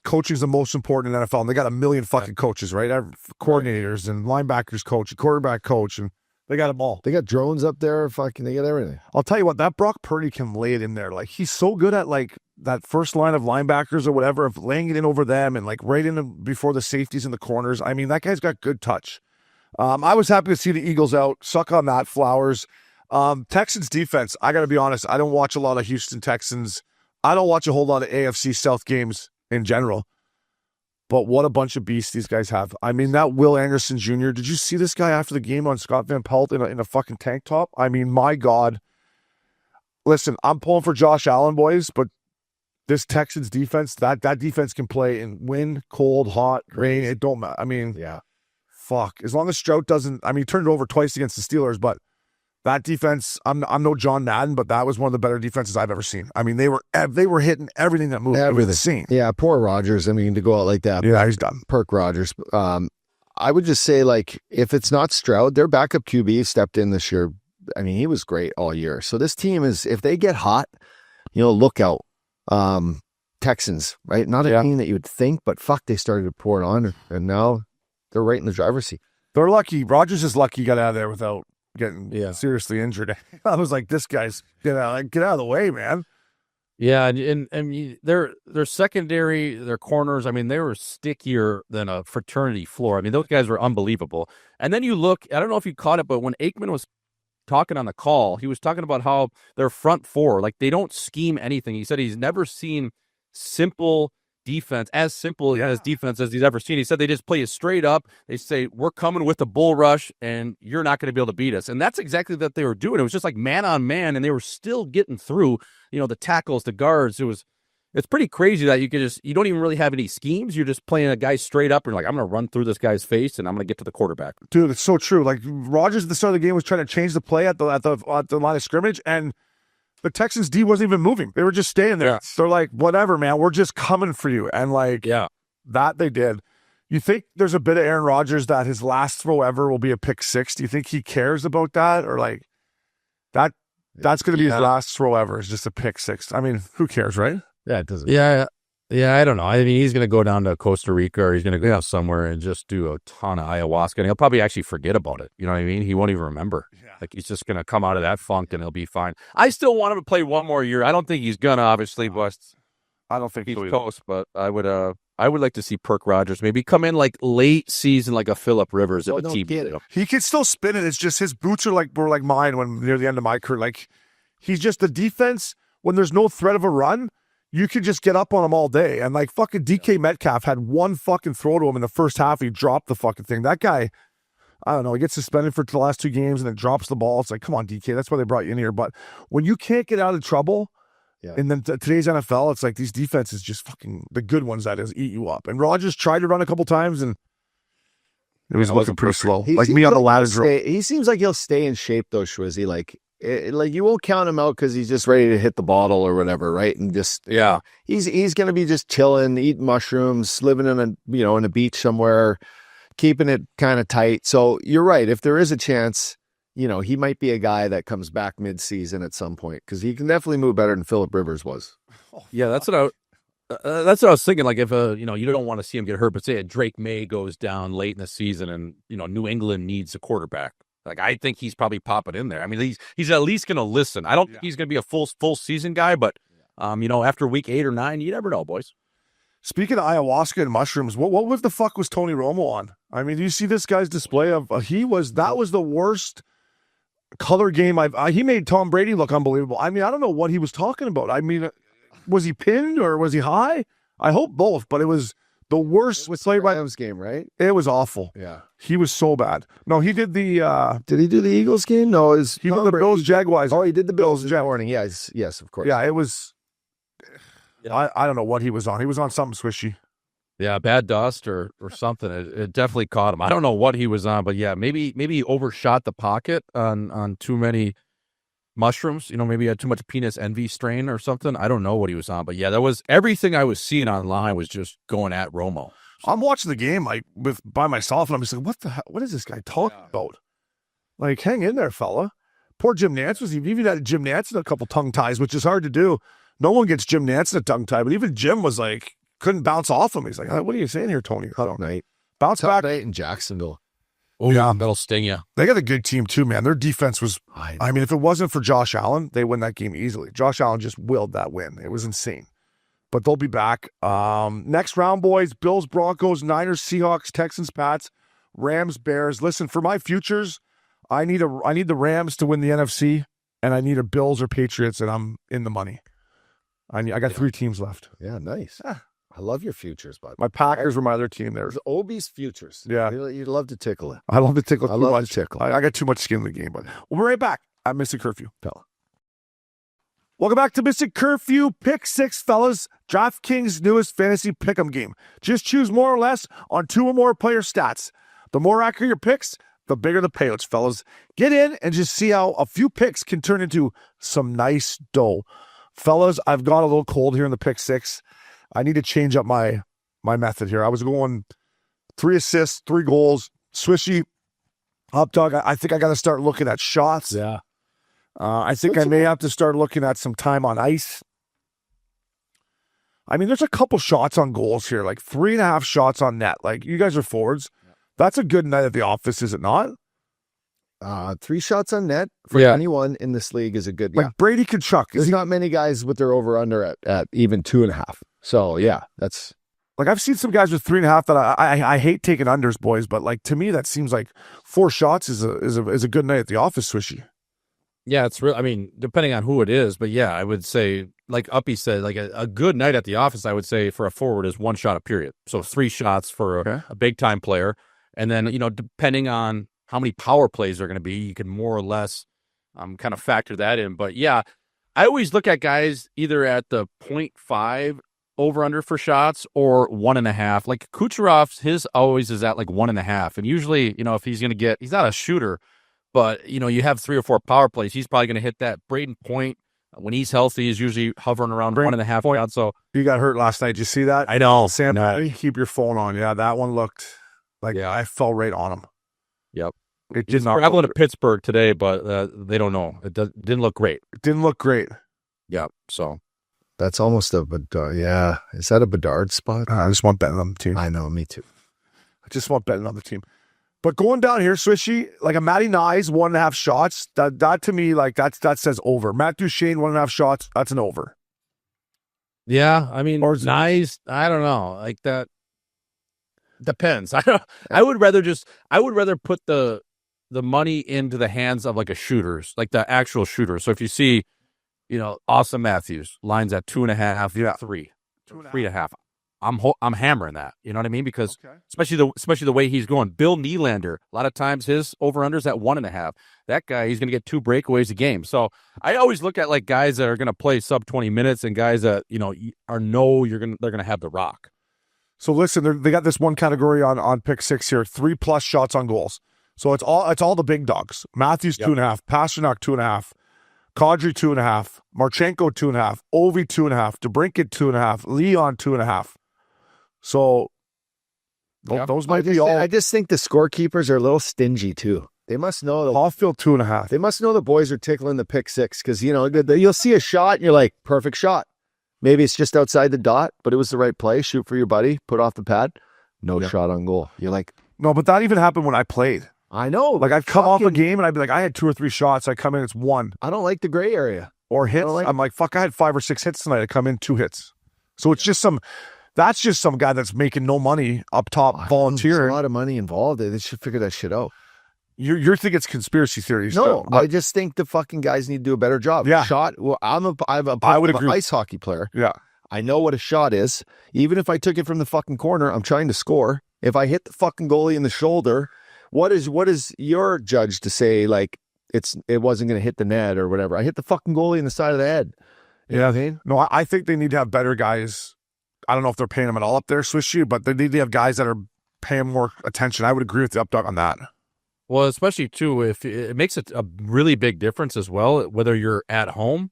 coaching is the most important in NFL. And they got a million fucking coaches, right? Coordinators and linebackers coach, quarterback coach, and they got them all. They got drones up there. Fucking, they got everything. I'll tell you what, that Brock Purdy can lay it in there. Like, he's so good at that first line of linebackers or whatever, of laying it in over them and right in before the safeties in the corners. I mean, that guy's got good touch. I was happy to see the Eagles out. Suck on that, Flowers. Texans defense, I got to be honest, I don't watch a lot of Houston Texans. I don't watch a whole lot of AFC South games in general. But what a bunch of beasts these guys have. I mean, that Will Anderson Jr., did you see this guy after the game on Scott Van Pelt in a fucking tank top? I mean, my God. listen, I'm pulling for Josh Allen, boys, but this Texans defense, that defense can play in wind, cold, hot, rain. It don't matter. I mean, Yeah. fuck. As long as Stroud doesn't, I mean, he turned it over twice against the Steelers, but that defense, I'm no John Madden, but that was one of the better defenses I've ever seen. I mean, they were hitting everything that moved. Everything. It was insane. Yeah, poor Rodgers. I mean, to go out like that. Yeah, he's done. Perk Rodgers. I would just say, like, if it's not Stroud, their backup QB stepped in this year. I mean, he was great all year. So this team is, if they get hot, look out. Texans, right? Not a team that you would think, but fuck, they started to pour it on, and now they're right in the driver's seat. They're lucky. Rodgers is lucky he got out of there without getting seriously injured. I was like, this guy's get out of the way, man. Yeah, and their secondary, their corners, I mean, they were stickier than a fraternity floor. I mean, those guys were unbelievable. And then you look, I don't know if you caught it, but when Aikman was talking on the call, he was talking about how their front four, like, they don't scheme anything. He said he's never seen simple defense, as simple as defense as he's ever seen. He said they just play it straight up. They say, we're coming with the bull rush, and you're not going to be able to beat us. And that's exactly what they were doing. It was just like man on man, and they were still getting through, the tackles, the guards. It's pretty crazy that you don't even really have any schemes. You're just playing a guy straight up, and you're like, I'm going to run through this guy's face, and I'm going to get to the quarterback. Dude, it's so true. Like, Rodgers at the start of the game was trying to change the play at the line of scrimmage, and the Texans D wasn't even moving. They were just staying there. Yeah. They're like, whatever, man, we're just coming for you. And that they did. You think there's a bit of Aaron Rodgers that his last throw ever will be a pick six? Do you think he cares about that? Or like that's going to be his last throw ever, is just a pick six. I mean, who cares, right? Yeah, it doesn't. Yeah, I don't know. I mean, he's going to go down to Costa Rica, or he's going to go somewhere and just do a ton of ayahuasca, and he'll probably actually forget about it. You know what I mean? He won't even remember. Yeah. Like, he's just going to come out of that funk, and he'll be fine. I still want him to play one more year. I don't think he's going to, obviously, but I don't think he's close. But I would like to see Perk Rodgers maybe come in like late season, like a Phillip Rivers. He can still spin it. It's just his boots were like mine when near the end of my career. Like, he's just the defense when there's no threat of a run. You could just get up on him all day. And like fucking DK Metcalf had one fucking throw to him in the first half. He dropped the fucking thing. That guy, I don't know, he gets suspended for the last 2 games and then drops the ball. It's like, come on, DK, that's why they brought you in here. But when you can't get out of trouble, and then today's NFL, it's like these defenses just fucking, the good ones, that is, eat you up. And Rodgers tried to run a couple times, and it was looking pretty slow. Like me on the ladder. He seems like he'll stay in shape, though, Schwizzy. Like you won't count him out because he's just ready to hit the bottle or whatever, right? And just he's gonna be just chilling, eating mushrooms, living in a beach somewhere, keeping it kind of tight. So you're right. If there is a chance, he might be a guy that comes back mid-season at some point, because he can definitely move better than Phillip Rivers was. Yeah, that's what I was thinking. Like, if you don't want to see him get hurt, but say a Drake May goes down late in the season, and New England needs a quarterback. Like, I think he's probably popping in there. I mean, he's at least going to listen. I don't think he's going to be a full season guy, but after week 8 or 9, you never know, boys. Speaking of ayahuasca and mushrooms, what the fuck was Tony Romo on? I mean, do you see this guy's display of that was the worst color game he made Tom Brady look unbelievable. I mean, I don't know what he was talking about. I mean, was he pinned or was he high? I hope both, but it was the worst play by Rams game, right? It was awful. Yeah. He was so bad. No, he did the did he do the Eagles game? No, he did the Bills Jaguars. Oh, he did the Bills morning. Yes, of course. Yeah, it was I don't know what he was on. He was on something swishy. Yeah, bad dust or something. It definitely caught him. I don't know what he was on, but yeah, maybe he overshot the pocket on too many mushrooms. Maybe he had too much penis envy strain or something. I don't know what he was on, but yeah, that was everything I was seeing online was just going at Romo. I'm watching the game by myself, and I'm just like, what the hell? What is this guy talking about? Like, hang in there, fella. Poor Jim Nantz was even had Jim Nantz in a couple tongue ties, which is hard to do. No one gets Jim Nantz in a tongue tie, but even Jim was like, couldn't bounce off him. He's like, what are you saying here, Tony? Tough night. Bounce back. Night in Jacksonville. Oh, yeah. That'll sting you. They got a good team, too, man. Their defense was, I mean, if it wasn't for Josh Allen, they win that game easily. Josh Allen just willed that win. It was insane. But they'll be back. Next round, boys, Bills, Broncos, Niners, Seahawks, Texans, Pats, Rams, Bears. Listen, for my futures, I need the Rams to win the NFC, and I need a Bills or Patriots, and I'm in the money. I got 3 teams left. Yeah, nice. I love your futures, bud. My Packers were my other team there. There's Obi's futures. Yeah. You'd love to tickle it. I love to tickle. I love to tickle. I got too much skin in the game, but we'll be right back at Missin Curfew. Fella. Welcome back to Missin Curfew Pick 6, fellas. DraftKings' newest fantasy pick'em game. Just choose more or less on 2 or more player stats. The more accurate your picks, the bigger the payouts, fellas. Get in and just see how a few picks can turn into some nice dough. Fellas, I've got a little cold here in the Pick 6. I need to change up my method here. I was going 3 assists, 3 goals, swishy, up dog. I think I got to start looking at shots. Yeah. I think I may have to start looking at some time on ice. I mean, there's a couple shots on goals here, like 3.5 shots on net. Like, you guys are forwards. That's a good night at the office, is it not? 3 shots on net for anyone in this league is a good. Like Brady Kachuk. There's not many guys with their over under at even 2.5. So yeah, that's like I've seen some guys with 3.5 that I hate taking unders, boys. But like to me, that seems like 4 shots is a good night at the office, Swishy. Yeah, it's real. I mean, depending on who it is, but yeah, I would say, like Uppy said, like a good night at the office, I would say for a forward is 1 shot a period. So 3 shots for a big time player. And then, depending on how many power plays are going to be, you can more or less kind of factor that in. But yeah, I always look at guys either at the 0.5 over under for shots or 1.5. Like Kucherov's, his always is at like 1.5. And usually, if he's going to get, he's not a shooter, but, you have 3 or 4 power plays. He's probably going to hit that. Braden Point, when he's healthy, is usually hovering around 1.5 points. So he got hurt last night. Did you see that? I know. Sam, keep your phone on. Yeah, that one looked like I fell right on him. Yep. He's traveling to Pittsburgh today, but they don't know. It didn't look great. It didn't look great. Yep. So that's almost a yeah. Is that a Bedard spot? I just want betting on the team. I know, me too. I just want betting on the team. But going down here, Swishy, like a Matty Nyes, 1.5 shots, that to me, like that says over. Matt Duchene, 1.5 shots, that's an over. Yeah, I mean, Nyes, I don't know, like that depends. I would rather put the money into the hands of like a shooters, like the actual shooter. So if you see, Austin Matthews lines at 2.5, 3, 3.5. I'm hammering that. You know what I mean? Because especially the way he's going. Bill Nylander, a lot of times his over-under's at 1.5. That guy, he's going to get 2 breakaways a game. So I always look at like guys that are going to play sub 20 minutes and guys that, they're going to have the rock. So listen, they got this one category on pick 6 here, 3+ shots on goals. So it's all the big dogs. Matthews 2.5, Pasternak 2.5, Kadri 2.5, Marchenko 2.5, Ovi 2.5, DeBrincat 2.5, Leon 2.5. So those might be all. I just think the scorekeepers are a little stingy too. They must know Hofffield 2.5. They must know the boys are tickling the pick 6 because you'll see a shot and you're like, perfect shot. Maybe it's just outside the dot, but it was the right play. Shoot for your buddy, put off the pad, no shot on goal. You're like, no, but that even happened when I played. I know. Like I'd come off a game and I'd be like, I had 2 or 3 shots. I come in, it's 1. I don't like the gray area or hits. I'm like, fuck, I had 5 or 6 hits tonight. I come in 2 hits. So it's just that's just some guy that's making no money up top volunteering. There's a lot of money involved. They should figure that shit out. You're thinking it's conspiracy theories. No, I just think the fucking guys need to do a better job. Yeah. Shot. Well, I would agree. An ice hockey player. Yeah. I know what a shot is. Even if I took it from the fucking corner, I'm trying to score. If I hit the fucking goalie in the shoulder, what is your judge to say like it wasn't going to hit the net or whatever? I hit the fucking goalie in the side of the head. You know what I mean? No, I think they need to have better guys. I don't know if they're paying them at all up there, Swishy, but they need to have guys that are paying more attention. I would agree with the updog on that. Well, especially too, if it makes it a really big difference as well, whether you're at home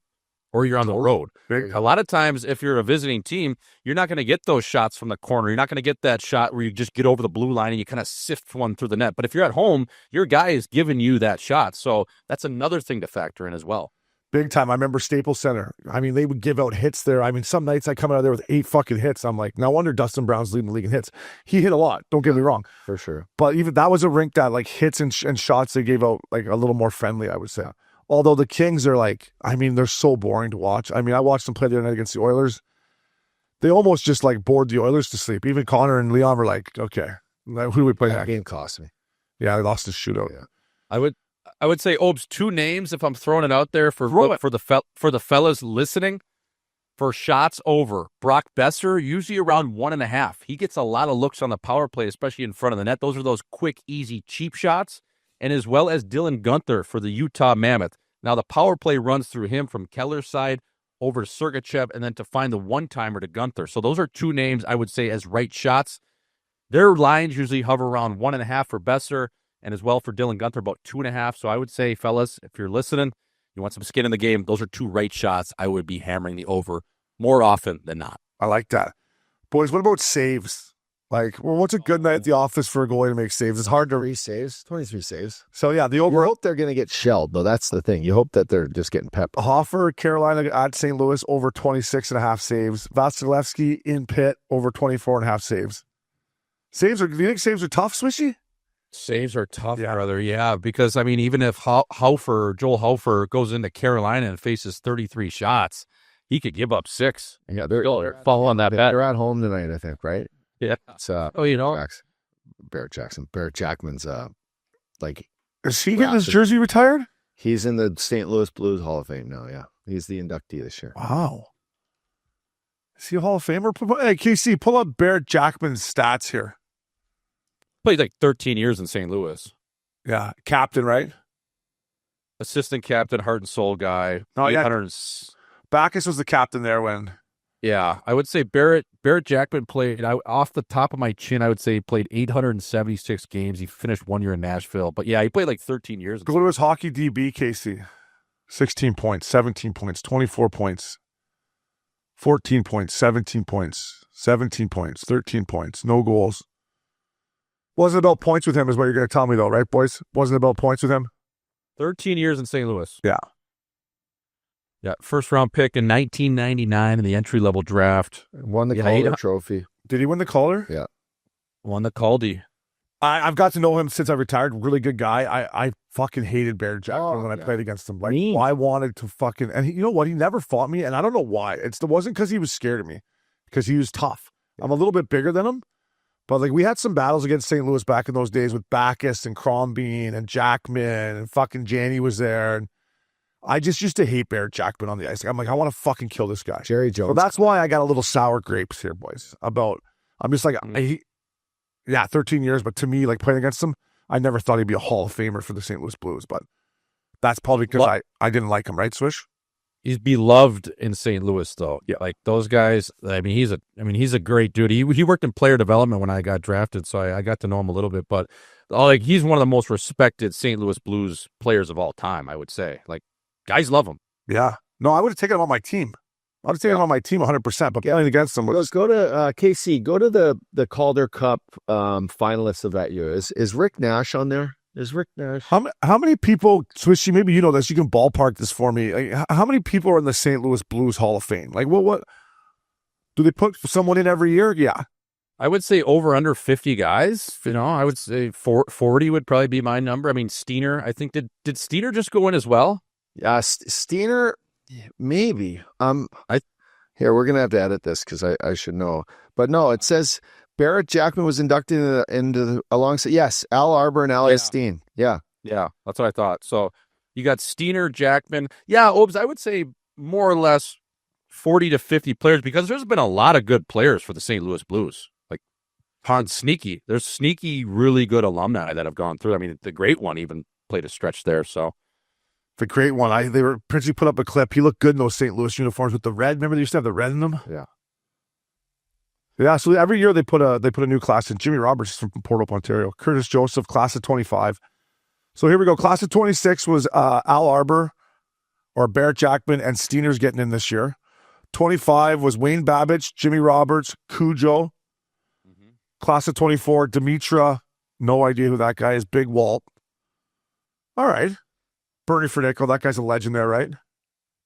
or you're on the road. A lot of times, if you're a visiting team, you're not going to get those shots from the corner. You're not going to get that shot where you just get over the blue line and you kind of sift one through the net. But if you're at home, your guy is giving you that shot. So that's another thing to factor in as well. Big time. I remember Staples Center. I mean, they would give out hits there. I mean, some nights I come out of there with 8 fucking hits. I'm like, no wonder Dustin Brown's leading the league in hits. He hit a lot. Don't get me wrong. For sure. But even that was a rink that like hits and shots they gave out like a little more friendly, I would say. Although the Kings are like, I mean, they're so boring to watch. I mean, I watched them play the other night against the Oilers. They almost just like bored the Oilers to sleep. Even Connor and Leon were like, okay, who do we play that next? Game cost me. Yeah, they lost the shootout. Yeah. I would say, Obes, 2 names if I'm throwing it out there for the fellas listening. For shots over, Brock Besser, usually around 1.5. He gets a lot of looks on the power play, especially in front of the net. Those are those quick, easy, cheap shots. And as well as Dylan Gunther for the Utah Mammoth. Now, the power play runs through him from Keller's side over to Sergachev and then to find the one-timer to Gunther. So those are two names I would say as right shots. Their lines usually hover around 1.5 for Besser and as well for Dylan Gunther, about 2.5. So I would say, fellas, if you're listening, you want some skin in the game, those are two right shots. I would be hammering the over more often than not. I like that. Boys, what about saves? Like, well, what's a good night at the office for a goalie to make saves? It's hard to 23 saves. So, yeah, the You over. hope they're going to get shelled, though. That's the thing. You hope that they're just getting pepped. Hoffer, Carolina at St. Louis, over 26.5 saves. Vasilevsky in Pitt, over 24.5 saves. Do you think saves are tough, Swishy? Saves are tough, brother. Yeah, because, I mean, even if Joel Hofer goes into Carolina and faces 33 shots, he could give up 6. Yeah, they're following that bet. They're at home tonight, I think, right? Yeah. It's Barrett Jackson. Barrett Jackman's like, is he getting his jersey retired? He's in the St. Louis Blues Hall of Fame now. Yeah, he's the inductee this year. Wow. Is he a Hall of Famer? Hey, KC, pull up Barrett Jackman's stats here. Played like 13 years in St. Louis. Yeah, captain, right? Assistant captain, heart and soul guy. Oh, yeah. 800 Backus was the captain there when. Yeah, I would say Barrett Jackman played, off the top of my chin, I would say he played 876 games. He finished 1 year in Nashville. But yeah, he played like 13 years. Go to his hockey DB, Casey. 16 points, 17 points, 24 points, 14 points, 17 points, 17 points, 13 points, no goals. Wasn't about points with him is what you're going to tell me, though, right, boys? Wasn't about points with him? 13 years in St. Louis. Yeah. Yeah, first-round pick in 1999 in the entry-level draft. Won the Calder Trophy. Did he win the Calder? Yeah. Won the Caldy. I've got to know him since I retired. Really good guy. I fucking hated Barrett Jackman when I played against him. Like, I wanted to fucking... And you know what? He never fought me, and I don't know why. It wasn't because he was scared of me, because he was tough. I'm a little bit bigger than him, but like we had some battles against St. Louis back in those days with Backus and Crombeen and Jackman, and fucking Janney was there, and I just used to hate Barrett Jackman on the ice. Like, I'm like, I want to fucking kill this guy. Jerry Jones. So that's why I got a little sour grapes here, boys. I'm just like, 13 years, but to me, like playing against him, I never thought he'd be a Hall of Famer for the St. Louis Blues, but that's probably because I didn't like him, right, Swish? He's beloved in St. Louis, though. Yeah, like those guys. I mean, he's a great dude. He worked in player development when I got drafted, so I got to know him a little bit. But he's one of the most respected St. Louis Blues players of all time, I would say. Like, guys love him. Yeah. No, I would have taken him on my team. I would have taken him on my team 100%, but playing against him was... Go to KC. Go to the Calder Cup finalists of that year. Is Rick Nash on there? Is Rick Nash? How many people, Swishy, maybe you know this, you can ballpark this for me. Like, how many people are in the St. Louis Blues Hall of Fame? Like, what do they put someone in every year? Yeah. I would say over under 50 guys. You know, I would say 40 would probably be my number. I mean, Steiner, I think, did Steiner just go in as well? Yeah, Steiner, maybe. Here, we're going to have to edit this because I should know. But no, it says... Barrett Jackman was inducted into alongside, yes, Al Arbor and Alex Steen. Yeah. Yeah, that's what I thought. So you got Steiner, Jackman. Yeah, Obes, I would say more or less 40 to 50 players because there's been a lot of good players for the St. Louis Blues. Like, sneaky. There's sneaky, really good alumni that have gone through. I mean, the great one even played a stretch there, so. The great one. They were Princey put up a clip. He looked good in those St. Louis uniforms with the red. Remember they used to have the red in them? Yeah. Yeah, so every year they put a new class in. Jimmy Roberts is from Port Hope, Ontario. Curtis Joseph, class of 25. So here we go. Class of 26 was Al Arbor or Barrett Jackman, and Steiner's getting in this year. 25 was Wayne Babbage, Jimmy Roberts, Cujo. Mm-hmm. Class of 24, Dimitra. No idea who that guy is. Big Walt. All right. Bernie Federico, that guy's a legend there, right?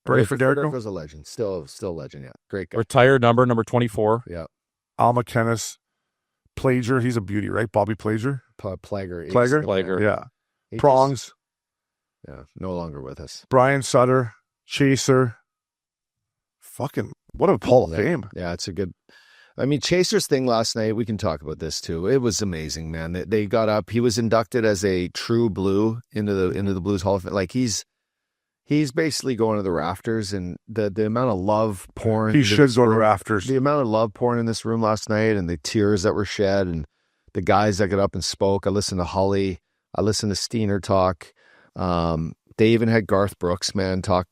Bernie Federico was a legend. Still a legend, yeah. Great guy. Retired number 24. Yeah. Al McKennis, Plager, he's a beauty, right? Bobby Plager? Plager. Yeah. Prongs. No longer with us. Brian Sutter, Chaser. Fucking, what a Hall of Fame. Yeah, it's a good... I mean, Chaser's thing last night, we can talk about this too. It was amazing, man. They got up. He was inducted as a true Blue into the Blues Hall of Fame. Like, he's basically going to the rafters, and the amount of love pouring. He should go to the rafters. The amount of love pouring in this room last night, and the tears that were shed, and the guys that got up and spoke. I listened to Holly. I listened to Steiner talk. They even had Garth Brooks, man, talk.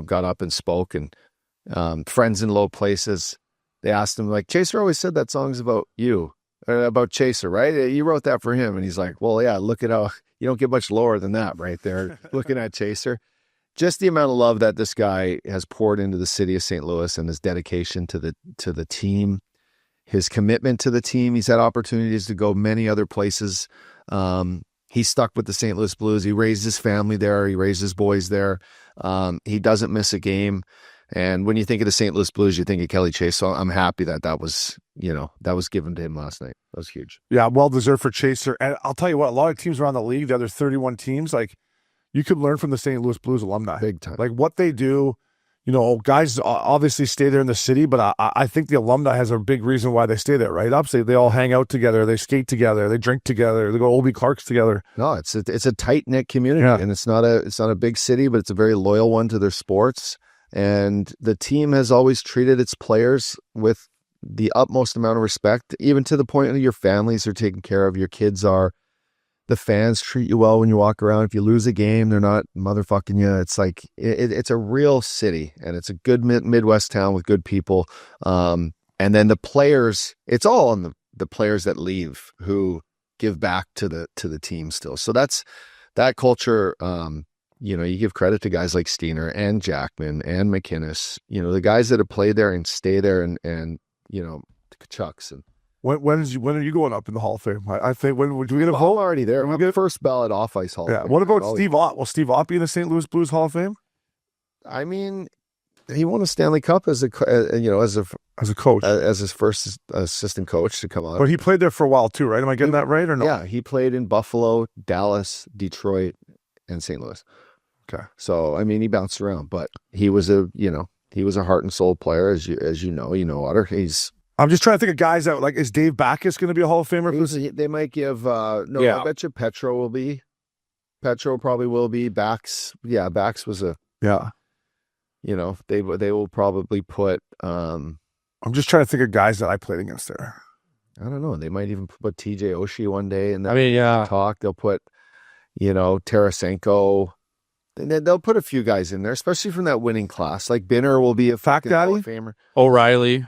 Got up and spoke, and friends in low places. They asked him, like, Chaser always said that song's about you, about Chaser, right? You wrote that for him. And he's like, well, yeah, look at how you don't get much lower than that right there, looking at Chaser. Just the amount of love that this guy has poured into the city of St. Louis and his dedication to the team, his commitment to the team. He's had opportunities to go many other places. He's stuck with the St. Louis Blues. He raised his family there. He raised his boys there. He doesn't miss a game. And when you think of the St. Louis Blues, you think of Kelly Chase. So I'm happy that was given to him last night. That was huge. Yeah, well-deserved for Chaser. And I'll tell you what, a lot of teams around the league, the other 31 teams, like, you could learn from the St. Louis Blues alumni. Big time. Like, what they do, guys obviously stay there in the city, but I think the alumni has a big reason why they stay there, right? Obviously, they all hang out together, they skate together, they drink together, they go to Obi Clark's together. No, it's a tight-knit community, and it's not a big city, but it's a very loyal one to their sports. And the team has always treated its players with the utmost amount of respect, even to the point that your families are taken care of, your kids are. The fans treat you well when you walk around. If you lose a game, they're not motherfucking you. It's like, it's a real city, and it's a good Midwest town with good people. And then the players, it's all on the players that leave who give back to the team still. So that's that culture. You give credit to guys like Steiner and Jackman and McInnes, the guys that have played there and stay there, and Chucks. And when are you going up in the Hall of Fame? I think, do we get a vote? I'm already there. We get first ballot off ice Hall of Fame. What about Steve Ott? Will Steve Ott be in the St. Louis Blues Hall of Fame? I mean, he won a Stanley Cup as a coach, as his first assistant coach to come on. But he played there for a while too, right? Am I getting that right or no? Yeah, he played in Buffalo, Dallas, Detroit, and St. Louis. Okay. So, I mean, he bounced around, but he was a heart and soul player, as you know, Otter. I'm just trying to think of guys that, like, is Dave Backus going to be a Hall of Famer? They might give, I bet you Petro will be. Petro probably will be. Bax was a, they will probably put, I'm just trying to think of guys that I played against there. I don't know. They might even put TJ Oshie one day in that talk. They'll put, Tarasenko. They'll put a few guys in there, especially from that winning class. Like Binner will be a Fact Daddy, Hall of Famer. O'Reilly.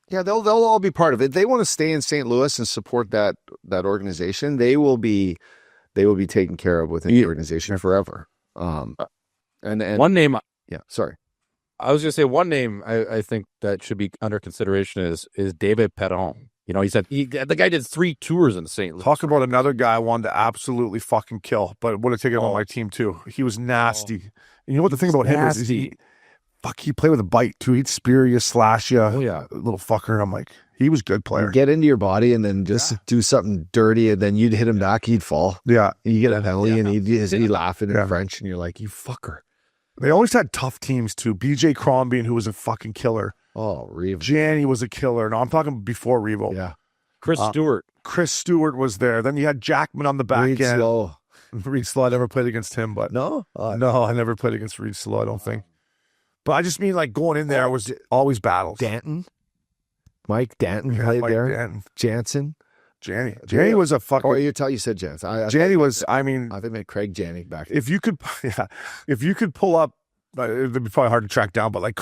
Yeah, they'll all be part of it. They want to stay in St. Louis and support that organization. They will be taken care of within the organization forever. And one name. Yeah, sorry. I was going to say one name I think that should be under consideration is David Perron. He said the guy did 3 tours in St. Louis. Talk about another guy I wanted to absolutely fucking kill, but would have taken him on my team too. He was nasty. And you know what the thing about him is he played with a bite too. He'd spear you, slash you. Oh yeah, little fucker. I'm like, he was a good player. He'd get into your body and then just do something dirty, and then you'd hit him back. He'd fall. Yeah, and you get a penalty, and he'd laughing in French, and you're like, you fucker. They always had tough teams too. BJ Crombie, who was a fucking killer. Oh, Revo. Janney was a killer. No, I'm talking before Revo. Yeah. Chris Stewart. Chris Stewart was there. Then you had Jackman on the back Reed end. Slow. Reed Slow. I never played against him, but no, I never played against Reed Slow. I don't think. But I just mean, like, going in there was always battles. Mike Danton played there. Danton. Jansen. Janney was a fucking. Oh, you said Jansen. Janney was. I mean, I think meant Craig Janney back. If you could pull up, it'd be probably hard to track down. But like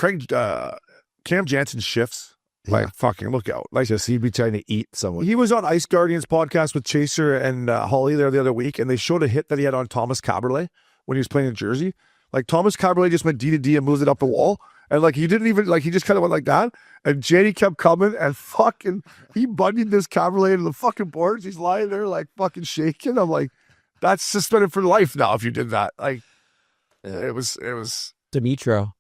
Cam Jansen shifts. Like, fucking look out. Like, just he'd be trying to eat someone. He was on Ice Guardians podcast with Chaser and Holly there the other week, and they showed a hit that he had on Thomas Caberlet when he was playing in Jersey. Like, Thomas Caberlet just went D to D and moved it up the wall. And, like, he didn't even, like, he just kind of went like that. And Janney kept coming and fucking, he bunnied this Caberlet into the fucking boards. He's lying there, like, fucking shaking. I'm like, that's suspended for life now if you did that. Like, it was. Dimitro.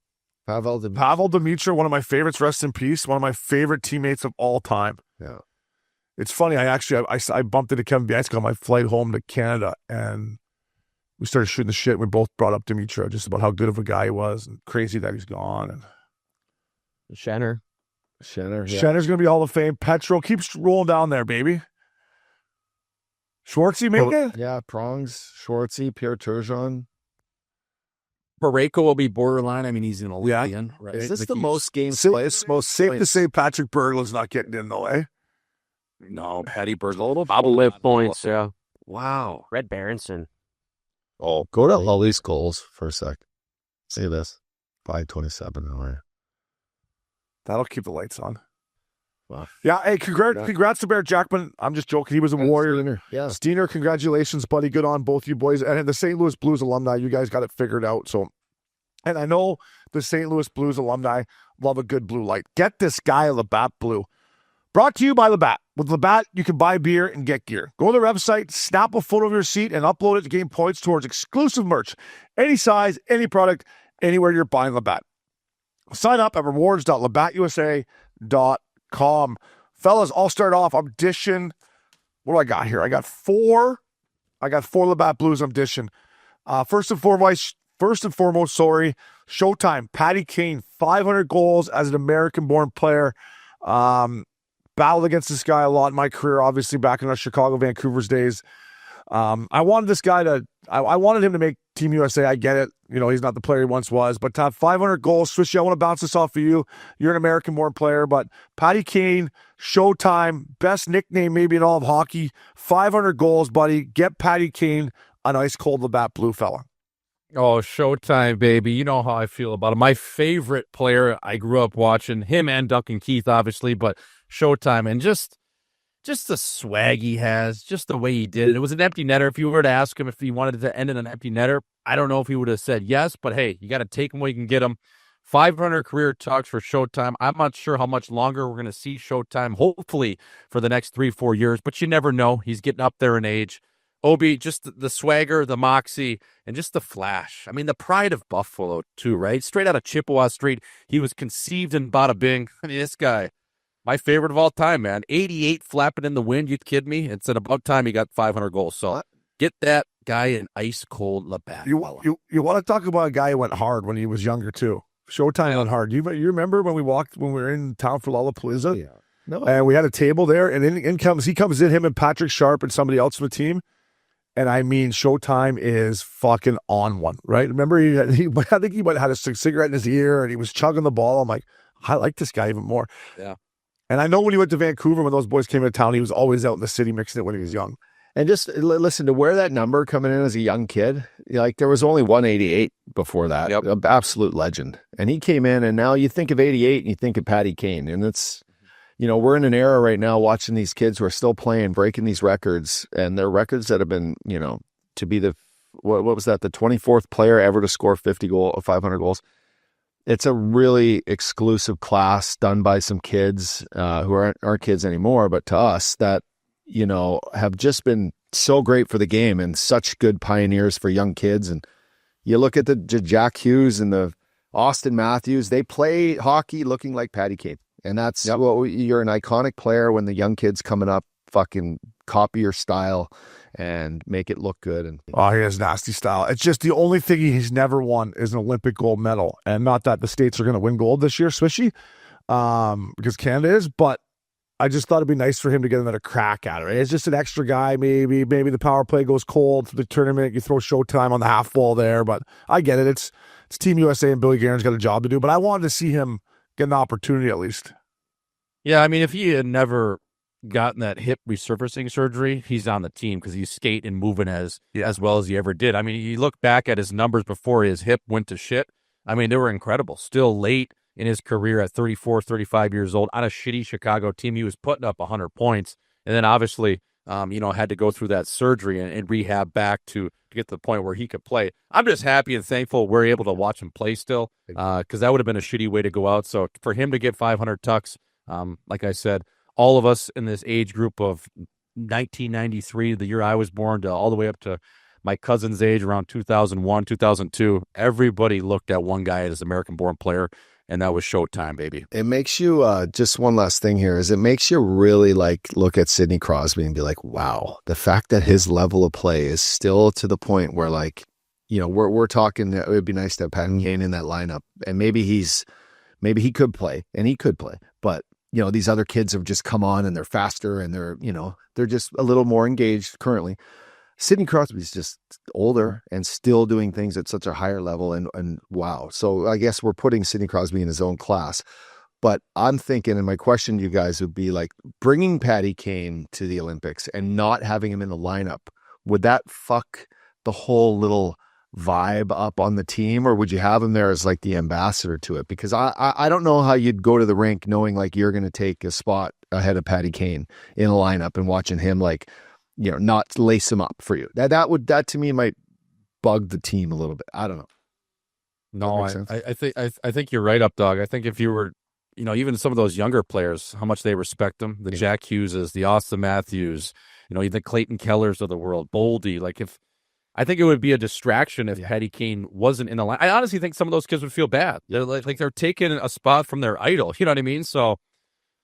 Pavel Demitra, one of my favorites, rest in peace, one of my favorite teammates of all time. Yeah. It's funny, I bumped into Kevin Bianski on my flight home to Canada, and we started shooting the shit. We both brought up Demitra, just about how good of a guy he was, and crazy that he's gone. And Schenner. Schenner's going to be Hall of Fame. Petro keeps rolling down there, baby. Schwartzy make it? Yeah, Prongs, Schwartzy, Pierre Turgeon. Parayko will be borderline. I mean, he's in Olympian. Right? Is this the most games played? It's most safe to say Patrick Berglund's not getting in, though, eh? No, Patty Berglund. Bobblehead points, yeah. Wow. Red Berenson. Oh, go to Lully's goals for a sec. See this. 527 hour. That'll keep the lights on. Wow. Yeah, hey, congrats to Bear Jackman. I'm just joking. He was a Warrior. Yeah. Steiner, congratulations, buddy. Good on both you boys. And the St. Louis Blues alumni, you guys got it figured out. So, and I know the St. Louis Blues alumni love a good blue light. Get this guy a Labatt Blue. Brought to you by Labatt. With Labatt, you can buy beer and get gear. Go to their website, snap a photo of your seat, and upload it to gain points towards exclusive merch. Any size, any product, anywhere you're buying Labatt. Sign up at rewards.labattusa.com. Fellas, I'll start off. I'm dishing. What do I got here? I got four Labatt Blues I'm dishing. First and foremost, Showtime. Patty Kaine, 500 goals as an American-born player. Battled against this guy a lot in my career, obviously back in our Chicago, Vancouver's days. I wanted this guy I wanted him to make Team USA. I get it. You know, he's not the player he once was, but to have 500 goals, Swish, I want to bounce this off of you. You're an American-born player, but Patty Kaine, Showtime, best nickname maybe in all of hockey, 500 goals, buddy. Get Patty Kaine an ice-cold Labatt Blue fella. Oh, Showtime, baby. You know how I feel about him. My favorite player, I grew up watching him and Duncan Keith, obviously, but Showtime, and just the swag he has, just the way he did it. It was an empty netter. If you were to ask him if he wanted to end in an empty netter, I don't know if he would have said yes, but hey, you got to take him where you can get him. 500 career talks for Showtime. I'm not sure how much longer we're going to see Showtime, hopefully for the next 3-4 years, but you never know. He's getting up there in age. Obi, just the swagger, the moxie, and just the flash. I mean, the pride of Buffalo, too, right? Straight out of Chippewa Street, he was conceived in Bada Bing. I mean, this guy, my favorite of all time, man. 88 flapping in the wind, you kid me? It's about time he got 500 goals. So get that guy an ice-cold Labatt. You want to talk about a guy who went hard when he was younger, too. Showtime went hard. You remember when we were in town for Lollapalooza? Yeah. No. And we had a table there, and he comes in, him and Patrick Sharp and somebody else from the team. And I mean, Showtime is fucking on one, right? Remember, I think he had a cigarette in his ear and he was chugging the ball. I'm like, I like this guy even more. Yeah. And I know when he went to Vancouver, when those boys came into town, he was always out in the city mixing it when he was young. And just listen to where that number coming in as a young kid, like there was only 188 before that. Yep. An absolute legend. And he came in, and now you think of 88 and you think of Patty Kaine. And it's, we're in an era right now watching these kids who are still playing, breaking these records, and they're records that have been, to be what was that? The 24th player ever to score 500 goals. It's a really exclusive class done by some kids who aren't kids anymore, but to us that, have just been so great for the game and such good pioneers for young kids. And you look at the Jack Hughes and the Austin Matthews, they play hockey looking like Patty Kaine. And that's you're an iconic player when the young kids coming up fucking copy your style and make it look good. And he has nasty style. It's just the only thing he's never won is an Olympic gold medal. And not that the States are going to win gold this year, Swishy, because Canada is, but I just thought it'd be nice for him to get another crack at it. Right? It's just an extra guy. Maybe the power play goes cold for the tournament. You throw Showtime on the half wall there, but I get it. It's Team USA and Billy Guerin's got a job to do, but I wanted to see him get an opportunity at least. Yeah, I mean, if he had never gotten that hip resurfacing surgery, he's on the team because he's skating and moving as well as he ever did. I mean, you look back at his numbers before his hip went to shit. I mean, they were incredible. Still late in his career at 34, 35 years old on a shitty Chicago team. He was putting up 100 points and then obviously, had to go through that surgery and rehab back to get to the point where he could play. I'm just happy and thankful we're able to watch him play still because that would have been a shitty way to go out. So for him to get 500 tucks, like I said, all of us in this age group of 1993, the year I was born, to all the way up to my cousin's age around 2001, 2002, everybody looked at one guy as an American-born player, and that was Showtime, baby. It makes you, just one last thing here, is it makes you really look at Sidney Crosby and be like, wow, the fact that his level of play is still to the point where we're talking, it would be nice to have Patty Kaine in that lineup, and maybe he could play, and he could play, but these other kids have just come on and they're faster and they're just a little more engaged currently. Sidney Crosby's just older and still doing things at such a higher level. And wow. So I guess we're putting Sidney Crosby in his own class, but I'm thinking, and my question to you guys would be bringing Patty Kaine to the Olympics and not having him in the lineup. Would that fuck the whole little vibe up on the team, or would you have him there as like the ambassador to it? Because I don't know how you'd go to the rink knowing like you're going to take a spot ahead of Patty Kaine in a lineup and watching him like, not lace him up for you. That to me might bug the team a little bit. I don't know. No, I think you're right, Updog. I think if you were, even some of those younger players, how much they respect them, the Jack Hugheses, the Austin Matthews, the Clayton Kellers of the world, Boldy. Like I think it would be a distraction if Patty Kaine wasn't in the line. I honestly think some of those kids would feel bad. They're like they're taking a spot from their idol. You know what I mean? So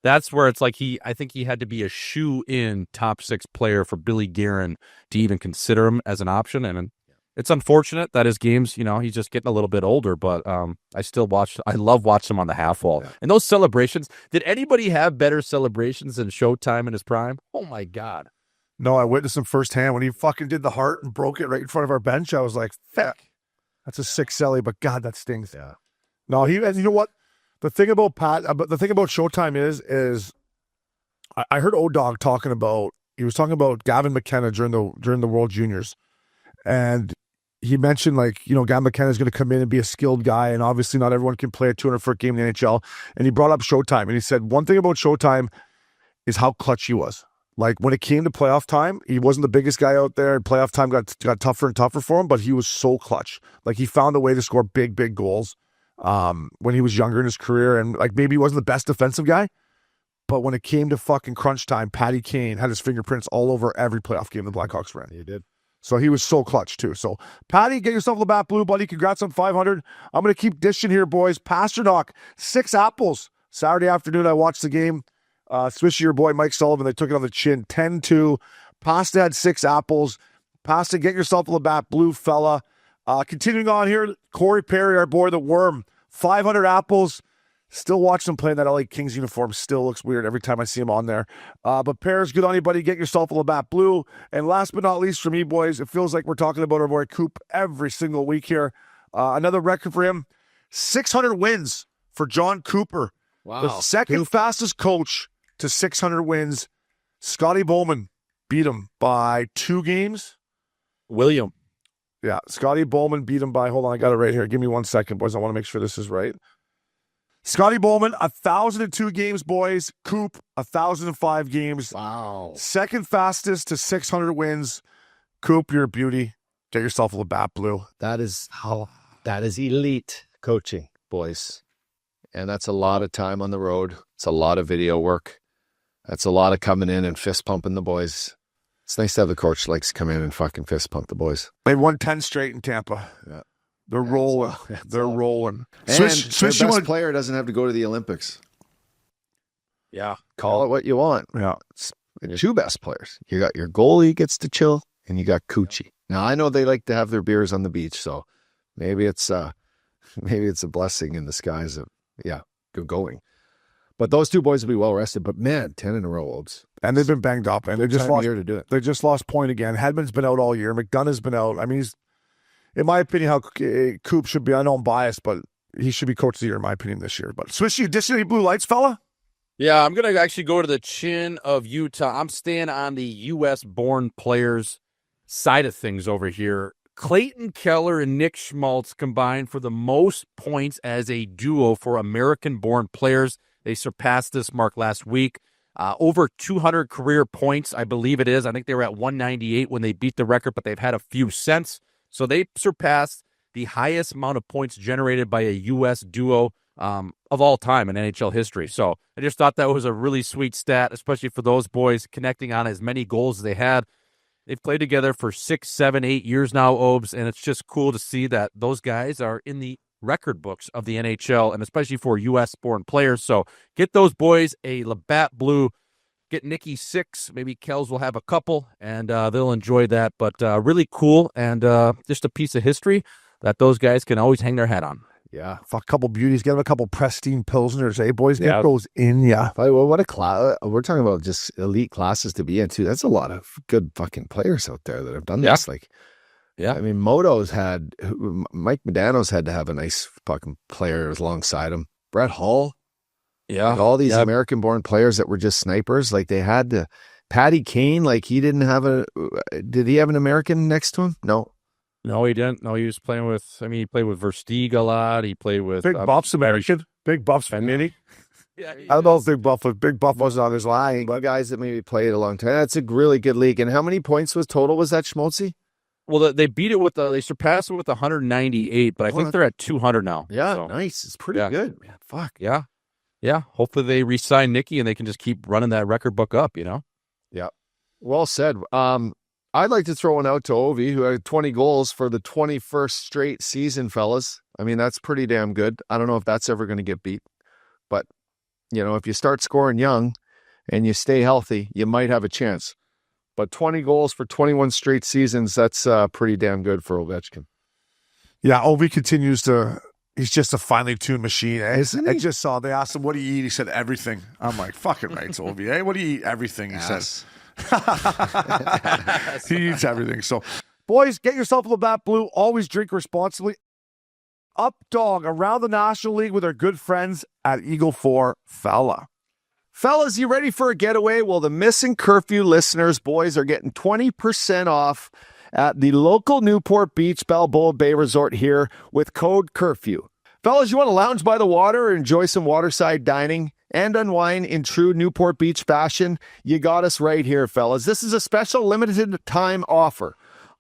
that's where it's like I think he had to be a shoe-in top 6 player for Billy Guerin to even consider him as an option. And it's unfortunate that his games, he's just getting a little bit older, but I love watching him on the half wall. Yeah. And those celebrations, did anybody have better celebrations than Showtime in his prime? Oh my God. No, I witnessed him firsthand when he fucking did the heart and broke it right in front of our bench. I was like, fuck, that's a sick celly, but God, that stings. Yeah. No, you know what? The thing about Showtime is I heard O-Dog talking about Gavin McKenna during the World Juniors. And he mentioned Gavin McKenna is going to come in and be a skilled guy. And obviously not everyone can play a 200-foot game in the NHL. And he brought up Showtime. And he said, one thing about Showtime is how clutch he was. Like when it came to playoff time, he wasn't the biggest guy out there, and playoff time got tougher and tougher for him, but he was so clutch. Like he found a way to score big, big goals when he was younger in his career, and like maybe he wasn't the best defensive guy, but when it came to fucking crunch time, Patty Kaine had his fingerprints all over every playoff game the Blackhawks ran. He did. So he was so clutch too. So Patty, get yourself Labatt Blue, buddy. Congrats on 500. I'm going to keep dishing here, boys. Pasternak, 6 apples. Saturday afternoon, I watched the game. Swish, your boy Mike Sullivan, they took it on the chin, 10-2. Pasta had 6 apples. Pasta, get yourself a Labatt Blue, fella. Continuing on here, Corey Perry, our boy, the Worm, 500 apples. Still watching him play in that LA Kings uniform. Still looks weird every time I see him on there. But Perez, good on you, buddy. Get yourself a Labatt Blue. And last but not least for me, boys, it feels like we're talking about our boy Coop every single week here. Another record for him, 600 wins for John Cooper. Wow. The second fastest coach to 600 wins. Scotty Bowman beat him by 2 games. William. Yeah, Scotty Bowman beat him by, hold on, I got it right here. Give me 1 second, boys. I want to make sure this is right. Scotty Bowman, 1,002 games, boys. Coop, 1,005 games. Wow. Second fastest to 600 wins. Coop, you're a beauty. Get yourself a Labatt Blue. That is elite coaching, boys. And that's a lot of time on the road. It's a lot of video work. That's a lot of coming in and fist pumping the boys. It's nice to have the coach likes to come in and fucking fist pump the boys. They won 10 straight in Tampa. Yeah. They're rolling. They're rolling. And their best player doesn't have to go to the Olympics. Yeah. Call it what you want. Yeah. It's the 2 best players. You got your goalie gets to chill, and you got Coochie. Now, I know they like to have their beers on the beach, so maybe it's a blessing in disguise of, good going. But those 2 boys will be well rested. But man, 10 in a row, Obes. And they've been banged up, and they just lost year to do it. They just lost Point again. Hedman's been out all year. McDonough's been out. I mean, he's, in my opinion, how Coop should be. I know I'm biased, but he should be coach of the year, in my opinion, this year. But Swish, you dishing any blue lights, fella? Yeah, I'm going to actually go to the chin of Utah. I'm staying on the U.S.-born players side of things over here. Clayton Keller and Nick Schmaltz combined for the most points as a duo for American-born players. They surpassed this mark last week. Over 200 career points, I believe it is. I think they were at 198 when they beat the record, but they've had a few since. So they surpassed the highest amount of points generated by a U.S. duo of all time in NHL history. So I just thought that was a really sweet stat, especially for those boys connecting on as many goals as they had. They've played together for 6, 7, 8 years now, Obes, and it's just cool to see that those guys are in the record books of the NHL, and especially for U.S.-born players. So get those boys a Labatt Blue. Get Nicky 6. Maybe Kells will have a couple, and they'll enjoy that. But really cool, and just a piece of history that those guys can always hang their hat on. Yeah, a couple beauties. Get them a couple pristine Pilsners. Hey, boys, get those in ya. Well, what a class. We're talking about just elite classes to be in, too. That's a lot of good fucking players out there that have done this. I mean, Mike Modano's had to have a nice fucking player alongside him. Brett Hull. Yeah. Like all these American-born players that were just snipers, like they had to. Patty Kaine, like he didn't have did he have an American next to him? No. No, he didn't. No, he was playing with. I mean, he played with Versteeg a lot. He played with Big Buff's American. Big Buff's Mini. Yeah, I don't know if Big Buff wasn't on his line. But guys that maybe played a long time. That's a really good league. And how many points was that, Schmaltz? Well, they beat it with they surpassed it with 198, but I think they're at 200 now. Yeah, so. nice. It's pretty good, man. Fuck. Yeah. Hopefully they re-sign Nicky and they can just keep running that record book up. Yeah. Well said. I'd like to throw one out to Ovi, who had 20 goals for the 21st straight season, fellas. I mean, that's pretty damn good. I don't know if that's ever going to get beat, but if you start scoring young and you stay healthy, you might have a chance. But 20 goals for 21 straight seasons, that's pretty damn good for Ovechkin. Yeah, Ovi continues to... He's just a finely tuned machine. I just saw, they asked him, what do you eat? He said, everything. I'm like, fucking right, it's Ovi. Hey, what do you eat? Everything, he says. He eats everything. So, boys, get yourself a Labatt Blue. Always drink responsibly. Up dog around the National League with our good friends at Eagle 4 Fella. Fellas, you ready for a getaway? Well, the Missin Curfew listeners, boys, are getting 20% off at the local Newport Beach Balboa Bay Resort here with code Curfew. Fellas, you want to lounge by the water or enjoy some waterside dining and unwind in true Newport Beach fashion? You got us right here, fellas. This is a special limited time offer,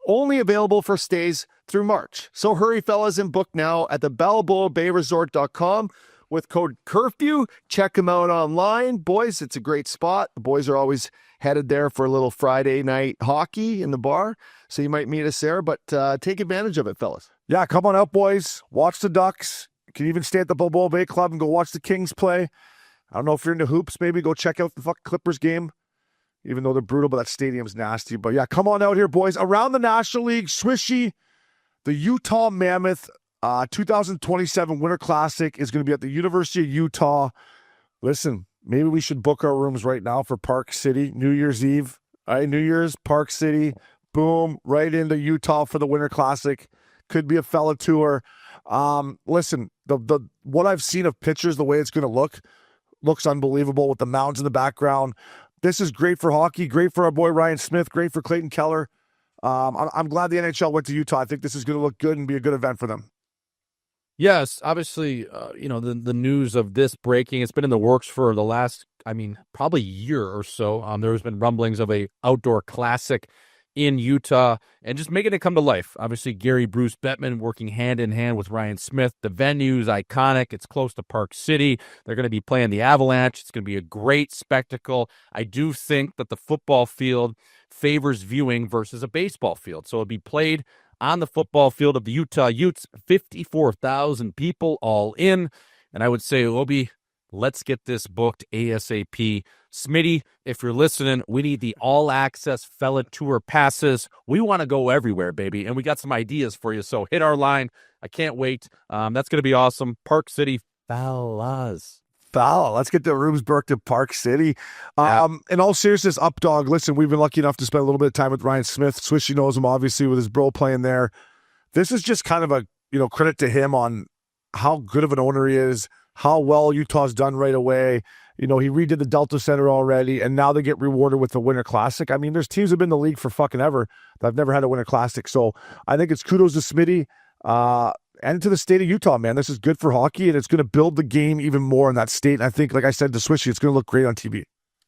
only available for stays through March. So hurry, fellas, and book now at the BalboaBayResort.com with code Curfew. Check them out online. Boys, it's a great spot. The boys are always headed there for a little Friday night hockey in the bar, so you might meet us there, but take advantage of it, fellas. Yeah, come on out, boys. Watch the Ducks. You can even stay at the Balboa Bay Club and go watch the Kings play. I don't know if you're into hoops, maybe go check out the fucking Clippers game, even though they're brutal, but that stadium's nasty. But yeah, come on out here, boys. Around the National League, Swishy, the Utah Mammoth 2027 Winter Classic is going to be at the University of Utah. Listen, maybe we should book our rooms right now for Park City, New Year's Eve. All right, New Year's, Park City, boom, right into Utah for the Winter Classic. Could be a fella tour. Listen, the what I've seen of pictures, the way it's going to looks unbelievable with the mountains in the background. This is great for hockey, great for our boy Ryan Smith, great for Clayton Keller. I'm glad the NHL went to Utah. I think this is going to look good and be a good event for them. Yes, obviously, the news of this breaking, it's been in the works for the last, probably year or so. There's been rumblings of a outdoor classic in Utah and just making it come to life. Obviously, Gary Bruce Bettman working hand in hand with Ryan Smith. The venue's iconic. It's close to Park City. They're going to be playing the Avalanche. It's going to be a great spectacle. I do think that the football field favors viewing versus a baseball field. So it'll be played on the football field of the Utah Utes, 54,000 people all in. And I would say, Obi, let's get this booked ASAP. Smitty, if you're listening, we need the all-access fella tour passes. We want to go everywhere, baby. And we got some ideas for you. So hit our line. I can't wait. That's going to be awesome. Park City fellas. Let's get the rooms booked at Park City. In all seriousness, Updog, listen, we've been lucky enough to spend a little bit of time with Ryan Smith. Swishy knows him, obviously, with his bro playing there. This is just kind of a credit to him on how good of an owner he is, how well Utah's done right away. He redid the Delta Center already, and now they get rewarded with the Winter Classic. I mean, there's teams that have been in the league for fucking ever that have never had a Winter Classic. So I think it's kudos to Smitty. And to the state of Utah, man. This is good for hockey, and it's going to build the game even more in that state. And I think, like I said to Swishy, it's going to look great on TV.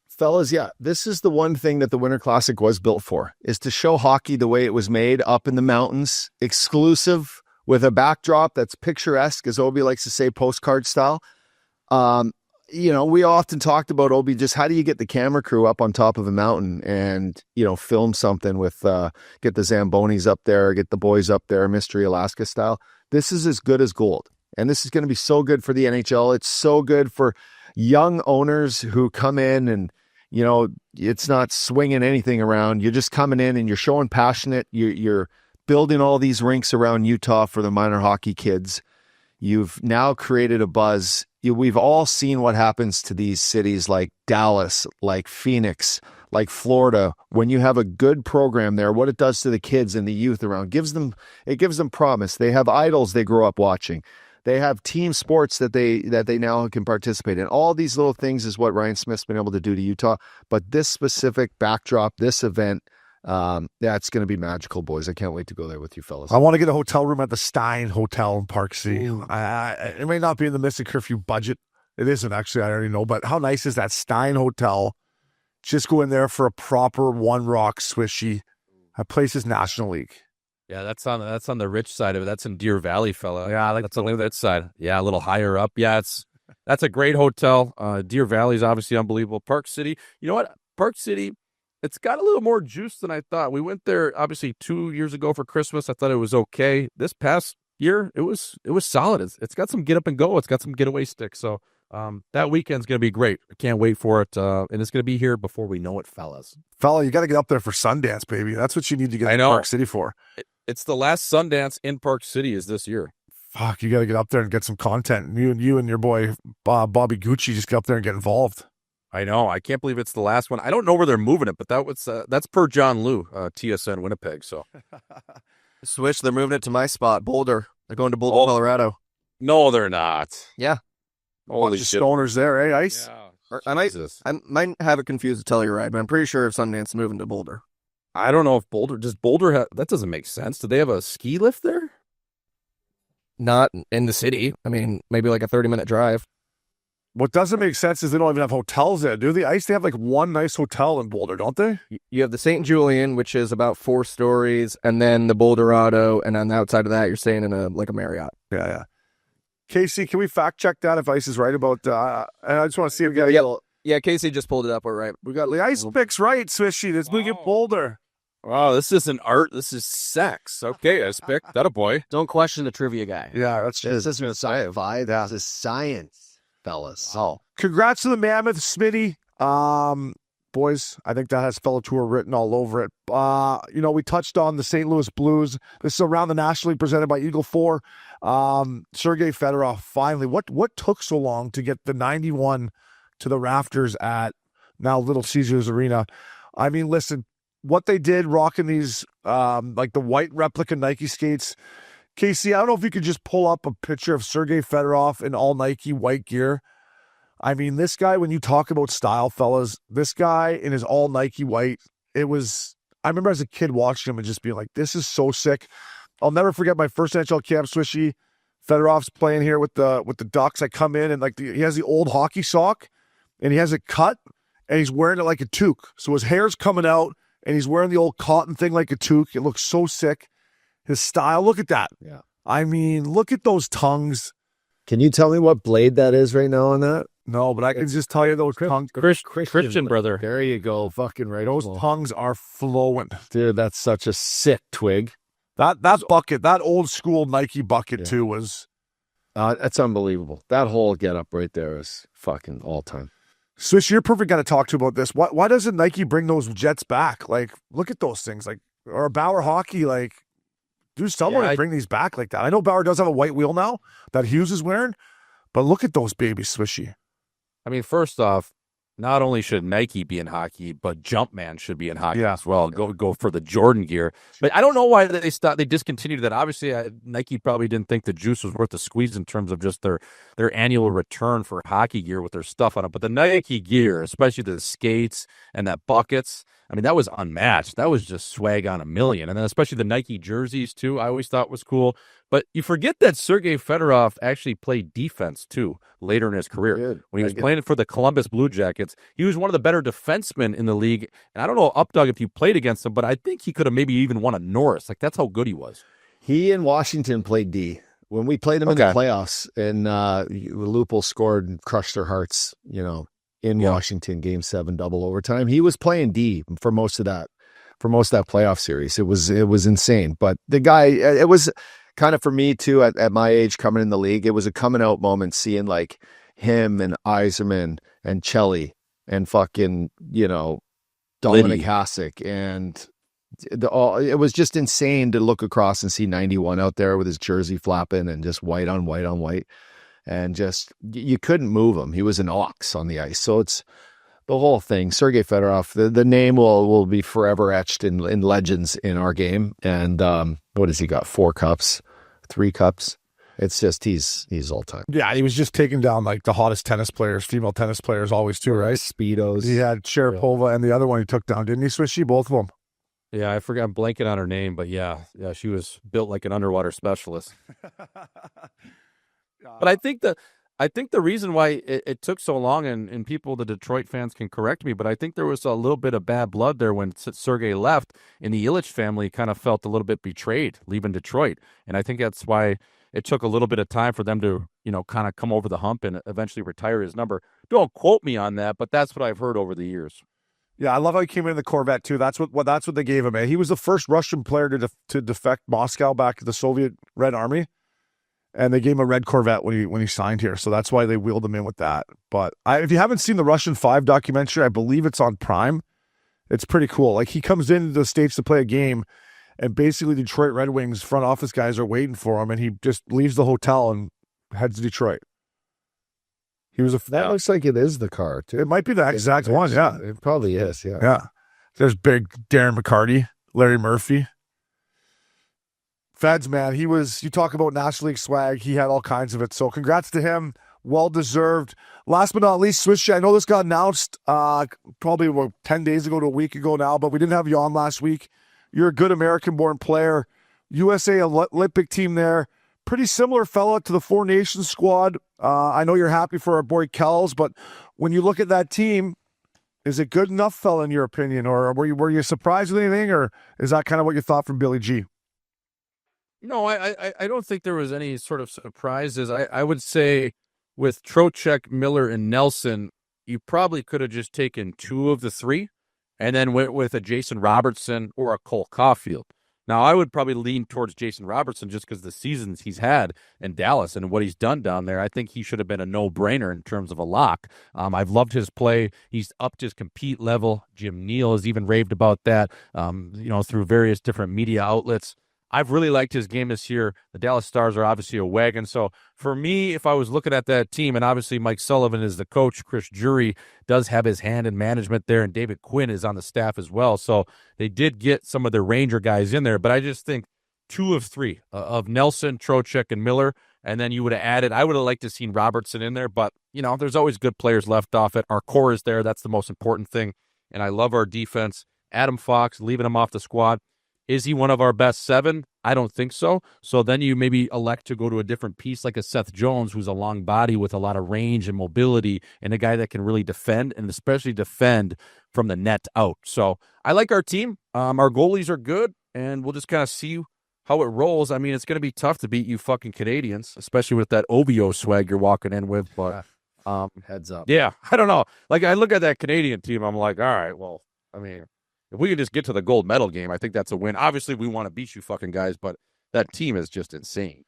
Fellas, yeah, this is the one thing that the Winter Classic was built for, is to show hockey the way it was made, up in the mountains, exclusive, with a backdrop that's picturesque, as Obi likes to say, postcard style. We often talked about, Obi, just how do you get the camera crew up on top of a mountain and, film something with, get the Zambonis up there, get the boys up there, Mystery Alaska style. This is as good as gold. And this is going to be so good for the NHL. It's so good for young owners who come in and, it's not swinging anything around. You're just coming in and you're showing passionate. You're building all these rinks around Utah for the minor hockey kids. You've now created a buzz. We've all seen what happens to these cities like Dallas, like Phoenix, like Florida. When you have a good program there, what it does to the kids and the youth around, it gives them promise. They have idols they grow up watching. They have team sports that they now can participate in. All these little things is what Ryan Smith's been able to do to Utah. But this specific backdrop, this event, it's going to be magical, boys. I can't wait to go there with you fellas. I want to get a hotel room at the Stein Hotel in Park City. It may not be in the Missin Curfew budget. It isn't, actually. I already know. But how nice is that Stein Hotel? Just go in there for a proper One Rock Swishy. That place is National League. Yeah, that's on the rich side of it. That's in Deer Valley, fella. Yeah, that's on that side. Yeah, a little higher up. Yeah, that's a great hotel. Deer Valley is obviously unbelievable. Park City, you know what? Park City, it's got a little more juice than I thought. We went there obviously 2 years ago for Christmas. I thought it was okay. This past year, it was solid. It's got some get up and go. It's got some getaway sticks. So that weekend's gonna be great. I can't wait for it. And it's gonna be here before we know it, fellas. Fella, you got to get up there for Sundance, baby. That's what you need to get to Park City for. It's the last Sundance in Park City is this year. Fuck, you got to get up there and get some content. You and your boy Bobby Gucci just get up there and get involved. I know. I can't believe it's the last one. I don't know where they're moving it, but that's per John Liu, TSN Winnipeg. So Swish, they're moving it to my spot, Boulder. They're going to Boulder, Colorado. No, they're not. Yeah. Holy shit. Stoners there, eh, Ice? Yeah. I might have it confused to tell you right, but I'm pretty sure if Sundance is moving to Boulder. I don't know if does Boulder have, that doesn't make sense. Do they have a ski lift there? Not in the city. I mean, maybe like a 30-minute drive. What doesn't make sense is they don't even have hotels there, do they? Ice, they have like one nice hotel in Boulder, don't they? You have the St. Julian, which is about 4 stories, and then the Boulderado, and on the outside of that, you're staying in a Marriott. Yeah. Casey, can we fact check that if Ice is right about? I just want to see if we got. Yeah, Casey just pulled it up. We're right. We got the Ice picks right, Swishy. Let's move it Boulder. Wow, this isn't art. This is sex. Okay, Ice pick. That a boy. Don't question the trivia guy. Yeah, that's true. This isn't science. This is science, fellas. Oh, congrats to the Mammoth, Smitty. Boys, I think that has fellow tour written all over it. We touched on the St. Louis Blues. This is around the National League presented by Eagle 4. Sergei Fedorov, finally. What took so long to get the 91 to the rafters at now Little Caesars Arena? I mean, listen, what they did rocking these, like the white replica Nike skates. Casey, I don't know if you could just pull up a picture of Sergei Fedorov in all Nike white gear. I mean, this guy, when you talk about style, fellas, this guy in his all Nike white, I remember as a kid watching him and just being like, this is so sick. I'll never forget my first NHL camp, Swishy. Fedorov's playing here with the Ducks. I come in and he has the old hockey sock and he has it cut and he's wearing it like a toque. So his hair's coming out and he's wearing the old cotton thing like a toque. It looks so sick. His style, look at that. Yeah. I mean, look at those tongues. Can you tell me what blade that is right now on that? No, but I can just tell you those tongues. Christian brother. There you go. Fucking right. Those tongues are flowing. Dude, that's such a sick twig. That bucket, that old school Nike bucket too was. That's unbelievable. That whole getup right there is fucking all time. Swish, you're perfect guy to talk to about this. Why doesn't Nike bring those jets back? Like, look at those things. Like, or Bauer Hockey, like, do someone to bring these back like that. I know Bauer does have a white wheel now that Hughes is wearing, but look at those babies, Swishy. I mean, first off, not only should Nike be in hockey, but Jumpman should be in hockey as well. Go for the Jordan gear. But I don't know why they discontinued that. Obviously, Nike probably didn't think the juice was worth the squeeze in terms of just their annual return for hockey gear with their stuff on it. But the Nike gear, especially the skates and that buckets, I mean, that was unmatched. That was just swag on a million. And then especially the Nike jerseys, too, I always thought was cool. But you forget that Sergei Fedorov actually played defense, too, later in his career. When he was playing for the Columbus Blue Jackets, he was one of the better defensemen in the league. And I don't know, Updog, if you played against him, but I think he could have maybe even won a Norris. Like, that's how good he was. He and Washington played D. When we played him in the playoffs, and Lupul scored and crushed their hearts, in Washington, Game 7, double overtime. He was playing D for most of that playoff series. It was insane. But the guy, it was kind of for me too, at my age coming in the league, it was a coming out moment seeing like him and Yzerman and Chelly and fucking, Dominic Hasek. And it was just insane to look across and see 91 out there with his jersey flapping and just white on white on white. And just, you couldn't move him. He was an ox on the ice. So it's the whole thing. Sergei Fedorov, the name will be forever etched in legends in our game. And what has he got? 4 cups, 3 cups. It's just, he's all time. Yeah, he was just taking down like the hottest tennis players, female tennis players always too, right? Speedos. He had Sharapova and the other one he took down, didn't he, Swishy? Both of them. Yeah, I forgot. I'm blanking on her name, but yeah, she was built like an underwater specialist. But I think the reason why it took so long, and people, the Detroit fans can correct me, but I think there was a little bit of bad blood there when Sergei left, and the Illich family kind of felt a little bit betrayed leaving Detroit, and I think that's why it took a little bit of time for them to, kind of come over the hump and eventually retire his number. Don't quote me on that, but that's what I've heard over the years. Yeah, I love how he came in the Corvette too. That's what they gave him. Man. He was the first Russian player to defect Moscow back to the Soviet Red Army, and they gave him a red Corvette when he signed here. So that's why they wheeled him in with that. But if you haven't seen the Russian 5 documentary, I believe it's on Prime. It's pretty cool. Like, he comes into the States to play a game, and basically Detroit Red Wings front office guys are waiting for him, and he just leaves the hotel and heads to Detroit. He was that looks like it is the car too. It might be the exact one. Yeah, it probably is. Yeah. Yeah. There's big Darren McCarty, Larry Murphy. Feds, man, you talk about National League swag. He had all kinds of it. So congrats to him. Well deserved. Last but not least, Swish, I know this got announced probably about 10 days ago to a week ago now, but we didn't have you on last week. You're a good American-born player. USA Olympic team there. Pretty similar fella to the Four Nations squad. I know you're happy for our boy Kells, but when you look at that team, is it good enough, fella, in your opinion? Or were you surprised with anything, or is that kind of what you thought from Billy G? No, I don't think there was any sort of surprises. I would say with Trocheck, Miller, and Nelson, you probably could have just taken 2 of the 3 and then went with a Jason Robertson or a Cole Caulfield. Now, I would probably lean towards Jason Robertson just because the seasons he's had in Dallas and what he's done down there. I think he should have been a no-brainer in terms of a lock. I've loved his play. He's upped his compete level. Jim Neal has even raved about that, through various different media outlets. I've really liked his game this year. The Dallas Stars are obviously a wagon. So for me, if I was looking at that team, and obviously Mike Sullivan is the coach, Chris Jury does have his hand in management there, and David Quinn is on the staff as well. So they did get some of the Ranger guys in there, but I just think 2 of 3 of Nelson, Trocheck, and Miller, and then you would have added, I would have liked to have seen Robertson in there, but, there's always good players left off it. Our core is there. That's the most important thing, and I love our defense. Adam Fox, leaving him off the squad. Is he one of our best 7? I don't think so. So then you maybe elect to go to a different piece like a Seth Jones, who's a long body with a lot of range and mobility, and a guy that can really defend, and especially defend from the net out. So I like our team. Our goalies are good, and we'll just kind of see how it rolls. I mean, it's going to be tough to beat you fucking Canadians, especially with that OVO swag you're walking in with. But heads up. Yeah, I don't know. Like, I look at that Canadian team, I'm like, all right, well, I mean, if we could just get to the gold medal game, I think that's a win. Obviously, we want to beat you fucking guys, but that team is just insane.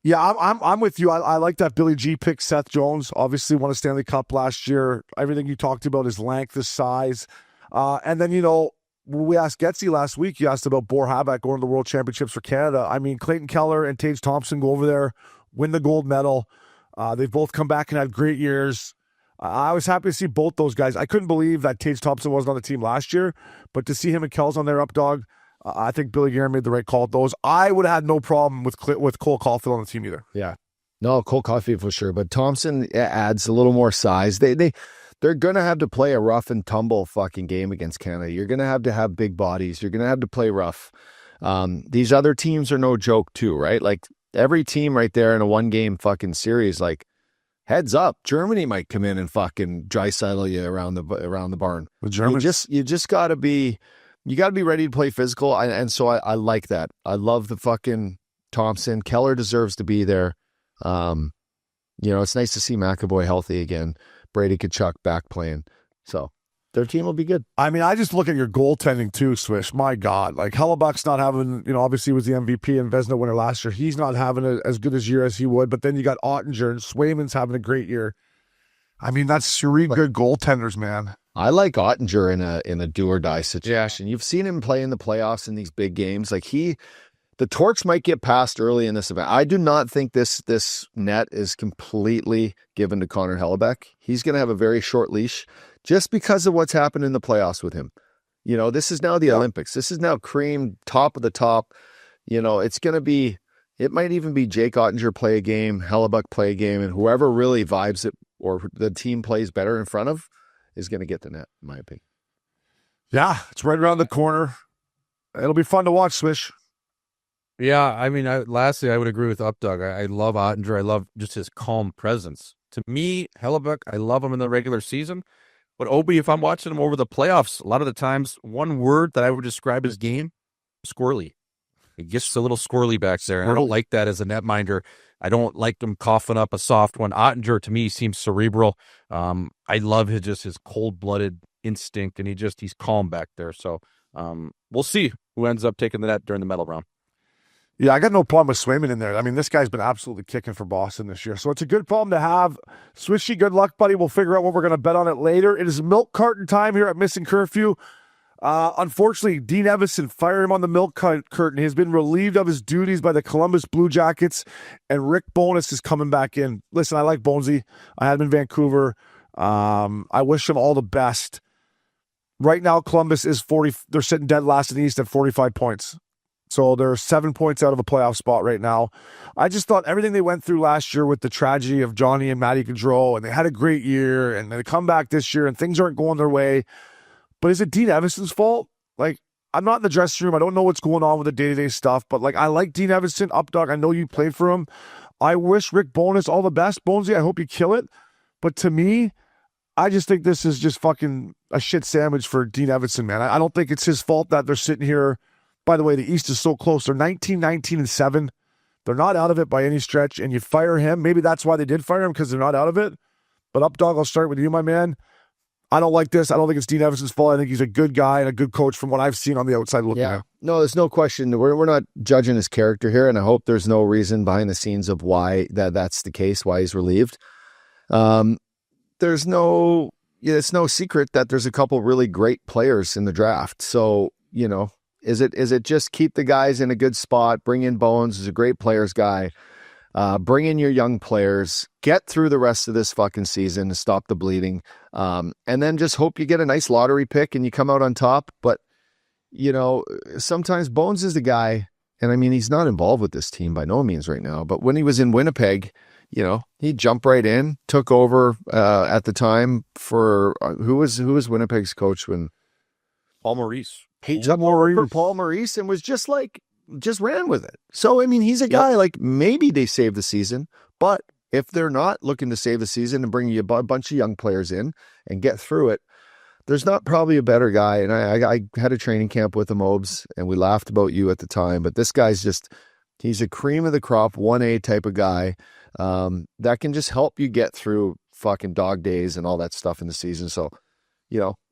Yeah, I'm with you. I like that Billy G pick. Seth Jones obviously won a Stanley Cup last year. Everything you talked about, his length, his size. And then, when we asked Getsy last week, you asked about Boar Habak going to the World Championships for Canada. I mean, Clayton Keller and Tage Thompson go over there, win the gold medal. They've both come back and had great years. I was happy to see both those guys. I couldn't believe that Tage Thompson wasn't on the team last year, but to see him and Kells on their up dog, I think Billy Guerin made the right call at those. I would have had no problem with Cole Caulfield on the team either. Yeah. No, Cole Caulfield for sure, but Thompson adds a little more size. They're going to have to play a rough and tumble fucking game against Canada. You're going to have big bodies. You're going to have to play rough. These other teams are no joke too, right? Like, every team right there in a 1-game fucking series, like, heads up, Germany might come in and fucking dry settle you around the barn. With Germany, you just gotta be ready to play physical. And so I like that. I love the fucking Thompson. Keller deserves to be there. It's nice to see McAvoy healthy again. Brady Tkachuk back playing. So their team will be good. I mean, I just look at your goaltending too, Swish. My God, like, Hellebuck's not having, obviously he was the MVP and Vezina winner last year. He's not having as good a year as he would. But then you got Ottinger and Swayman's having a great year. I mean, that's 3 good goaltenders, man. I like Ottinger in a do or die situation. You've seen him play in the playoffs in these big games. Like, the torch might get passed early in this event. I do not think this net is completely given to Connor Hellebuck. He's going to have a very short leash, just because of what's happened in the playoffs with him. This is now the Olympics. This is now cream, top of the top. It's going to be, it might even be Jake Ottinger play a game, Hellebuck play a game, and whoever really vibes it or the team plays better in front of is going to get the net, in my opinion. Yeah, it's right around the corner. It'll be fun to watch, Swish. Yeah, I mean, lastly, I would agree with Updog. I love Ottinger. I love just his calm presence. To me, Hellebuck, I love him in the regular season. But Obi, if I'm watching him over the playoffs, a lot of the times, one word that I would describe his game, squirrely. He gets a little squirrely back there. And I don't like that as a netminder. I don't like him coughing up a soft one. Ottinger, to me, seems cerebral. I love his cold-blooded instinct, and he's calm back there. So we'll see who ends up taking the net during the medal round. Yeah, I got no problem with Swayman in there. I mean, this guy's been absolutely kicking for Boston this year. So it's a good problem to have. Swishy, good luck, buddy. We'll figure out what we're going to bet on it later. It is milk carton time here at Missin Curfew. Unfortunately, Dean Evason, fire him on the milk curtain. He has been relieved of his duties by the Columbus Blue Jackets, and Rick Bowness is coming back in. Listen, I like Bonesy. I had him in Vancouver. I wish him all the best. Right now, Columbus is 40. They're sitting dead last in the East at 45 points. So they're 7 points out of a playoff spot right now. I just thought everything they went through last year with the tragedy of Johnny and Matty Gaudreau, and they had a great year, and they come back this year, and things aren't going their way. But is it Dean Evason's fault? Like, I'm not in the dressing room. I don't know what's going on with the day-to-day stuff, but, like, I like Dean Evason. Updog, I know you played for him. I wish Rick Bowness all the best. Bonesy, I hope you kill it. But to me, I just think this is just fucking a shit sandwich for Dean Evason, man. I don't think it's his fault that they're sitting here. By the way, the East is so close. They're 19, 19, and 7. They're not out of it by any stretch, and you fire him. Maybe that's why they did fire him, because they're not out of it. But Updog, I'll start with you, my man. I don't like this. I don't think it's Dean Evason's fault. I think he's a good guy and a good coach from what I've seen on the outside looking at. No, there's no question. We're not judging his character here, and I hope there's no reason behind the scenes of why that's the case, why he's relieved. It's no secret that there's a couple really great players in the draft. So, is it just keep the guys in a good spot, bring in Bones, who's a great players guy, bring in your young players, get through the rest of this fucking season to stop the bleeding, and then just hope you get a nice lottery pick and you come out on top. But, sometimes Bones is the guy, and I mean, he's not involved with this team by no means right now, but when he was in Winnipeg, he jumped right in, took over at the time for, who was Winnipeg's coach when? Paul Maurice. He jumped over for Paul Maurice and was just ran with it. So, I mean, he's a guy, like, maybe they save the season, but if they're not looking to save the season and bring you a bunch of young players in and get through it, there's not probably a better guy. And I had a training camp with him, Obes, and we laughed about you at the time, but this guy's he's a cream of the crop, 1A type of guy that can just help you get through fucking dog days and all that stuff in the season. So,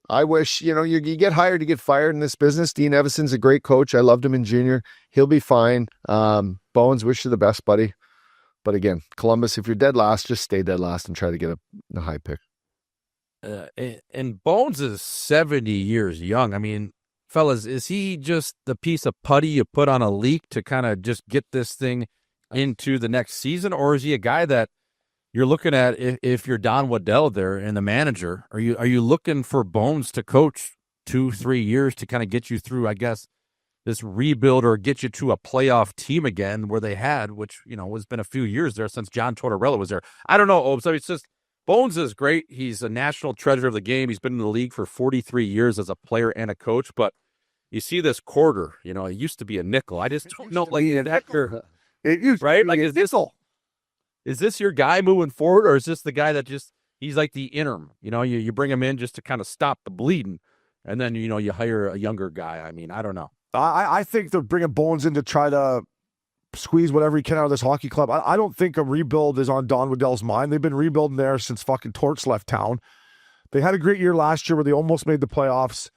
I wish, you get hired to get fired in this business. Dean Evason's a great coach. I loved him in junior. He'll be fine. Bones, wish you the best, buddy. But again, Columbus, if you're dead last, just stay dead last and try to get a high pick. And Bones is 70 years young. I mean, fellas, is he just the piece of putty you put on a leak to kind of just get this thing into the next season? Or is he a guy that you're looking at, if you're Don Waddell there and the manager, are you looking for Bones to coach 2-3 years to kind of get you through, I guess, this rebuild or get you to a playoff team again where they had, which, has been a few years there since John Tortorella was there. I don't know, Obes. I mean, it's just, Bones is great. He's a national treasure of the game. He's been in the league for 43 years as a player and a coach, but you see this quarter, it used to be a nickel. I just don't know, like, an actor, right? Like, is this your guy moving forward, or is this the guy that he's like the interim? You bring him in just to kind of stop the bleeding, and then, you hire a younger guy. I mean, I don't know. I think they're bringing Bones in to try to squeeze whatever he can out of this hockey club. I don't think a rebuild is on Don Waddell's mind. They've been rebuilding there since fucking Torts left town. They had a great year last year where they almost made the playoffs.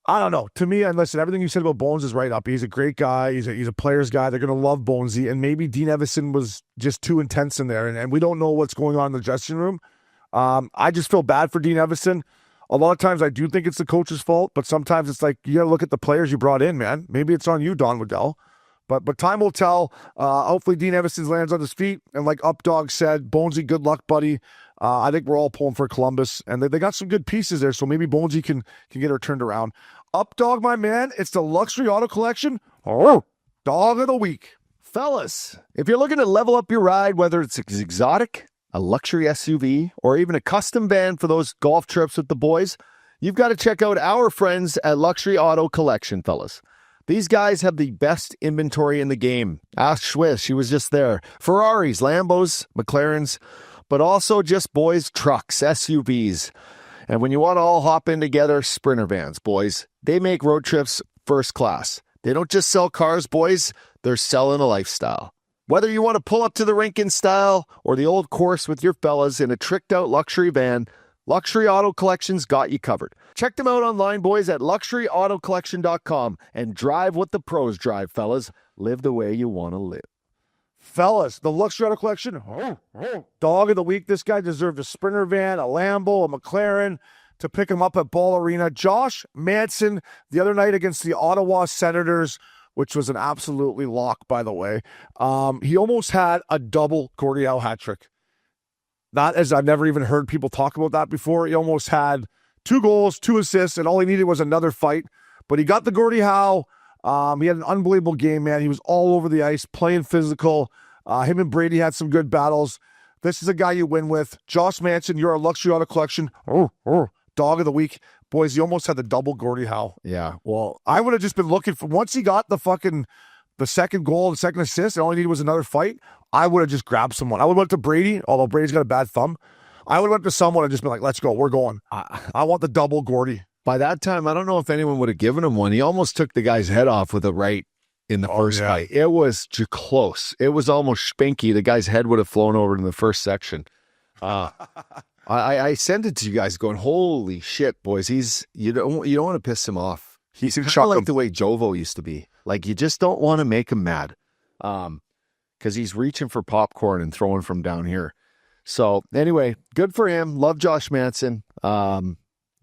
I don't know. To me, and listen, everything you said about Bones is right up. He's a great guy. He's a player's guy. They're going to love Bonesy. And maybe Dean Evason was just too intense in there. And we don't know what's going on in the dressing room. I just feel bad for Dean Evason. A lot of times I do think it's the coach's fault, but sometimes it's like, you got to look at the players you brought in, man. Maybe it's on you, Don Waddell. But time will tell. Hopefully Dean Evason lands on his feet. And like Updog said, Bonesy, good luck, buddy. I think we're all pulling for Columbus. And they got some good pieces there, so maybe Bonesy can get her turned around. Updog, my man, it's the luxury auto collection. Oh, dog of the week. Fellas, if you're looking to level up your ride, whether it's exotic, a luxury SUV, or even a custom van for those golf trips with the boys, you've got to check out our friends at Luxury Auto Collection, fellas. These guys have the best inventory in the game. Ask Swish, she was just there. Ferraris, Lambos, McLarens, but also just boys, trucks, SUVs. And when you want to all hop in together, Sprinter vans, boys. They make road trips first class. They don't just sell cars, boys. They're selling a lifestyle. Whether you want to pull up to the rink in style or the old course with your fellas in a tricked-out luxury van, Luxury Auto Collection's got you covered. Check them out online, boys, at luxuryautocollection.com and drive what the pros drive, fellas. Live the way you want to live. Fellas, the Luxury Auto Collection, dog of the week. This guy deserved a Sprinter van, a Lambo, a McLaren to pick him up at Ball Arena. Josh Manson, the other night against the Ottawa Senators, which was an absolutely lock, by the way. He almost had a double Gordie Howe hat trick. That is, I've never even heard people talk about that before. He almost had 2 goals, 2 assists, and all he needed was another fight. But he got the Gordie Howe. He had an unbelievable game, man. He was all over the ice, playing physical. Him and Brady had some good battles. This is a guy you win with. Josh Manson, you're a Luxury Auto Collection. Dog of the week. Boys, he almost had the double Gordie Howe. Yeah. Well, I would have just been looking for, once he got the second goal, the second assist, and all he needed was another fight, I would have just grabbed someone. I would have went to Brady, although Brady's got a bad thumb. I would have went to someone and just been like, let's go, we're going. I want the double Gordie. By that time, I don't know if anyone would have given him one. He almost took the guy's head off with a right in the first fight. It was close. It was almost spanky. The guy's head would have flown over in the first section. I sent it to you guys going, holy shit, boys. You don't want to piss him off. He's kind of like the way Jovo used to be. Like, you just don't want to make him mad. Because he's reaching for popcorn and throwing from down here. So, anyway, good for him. Love Josh Manson.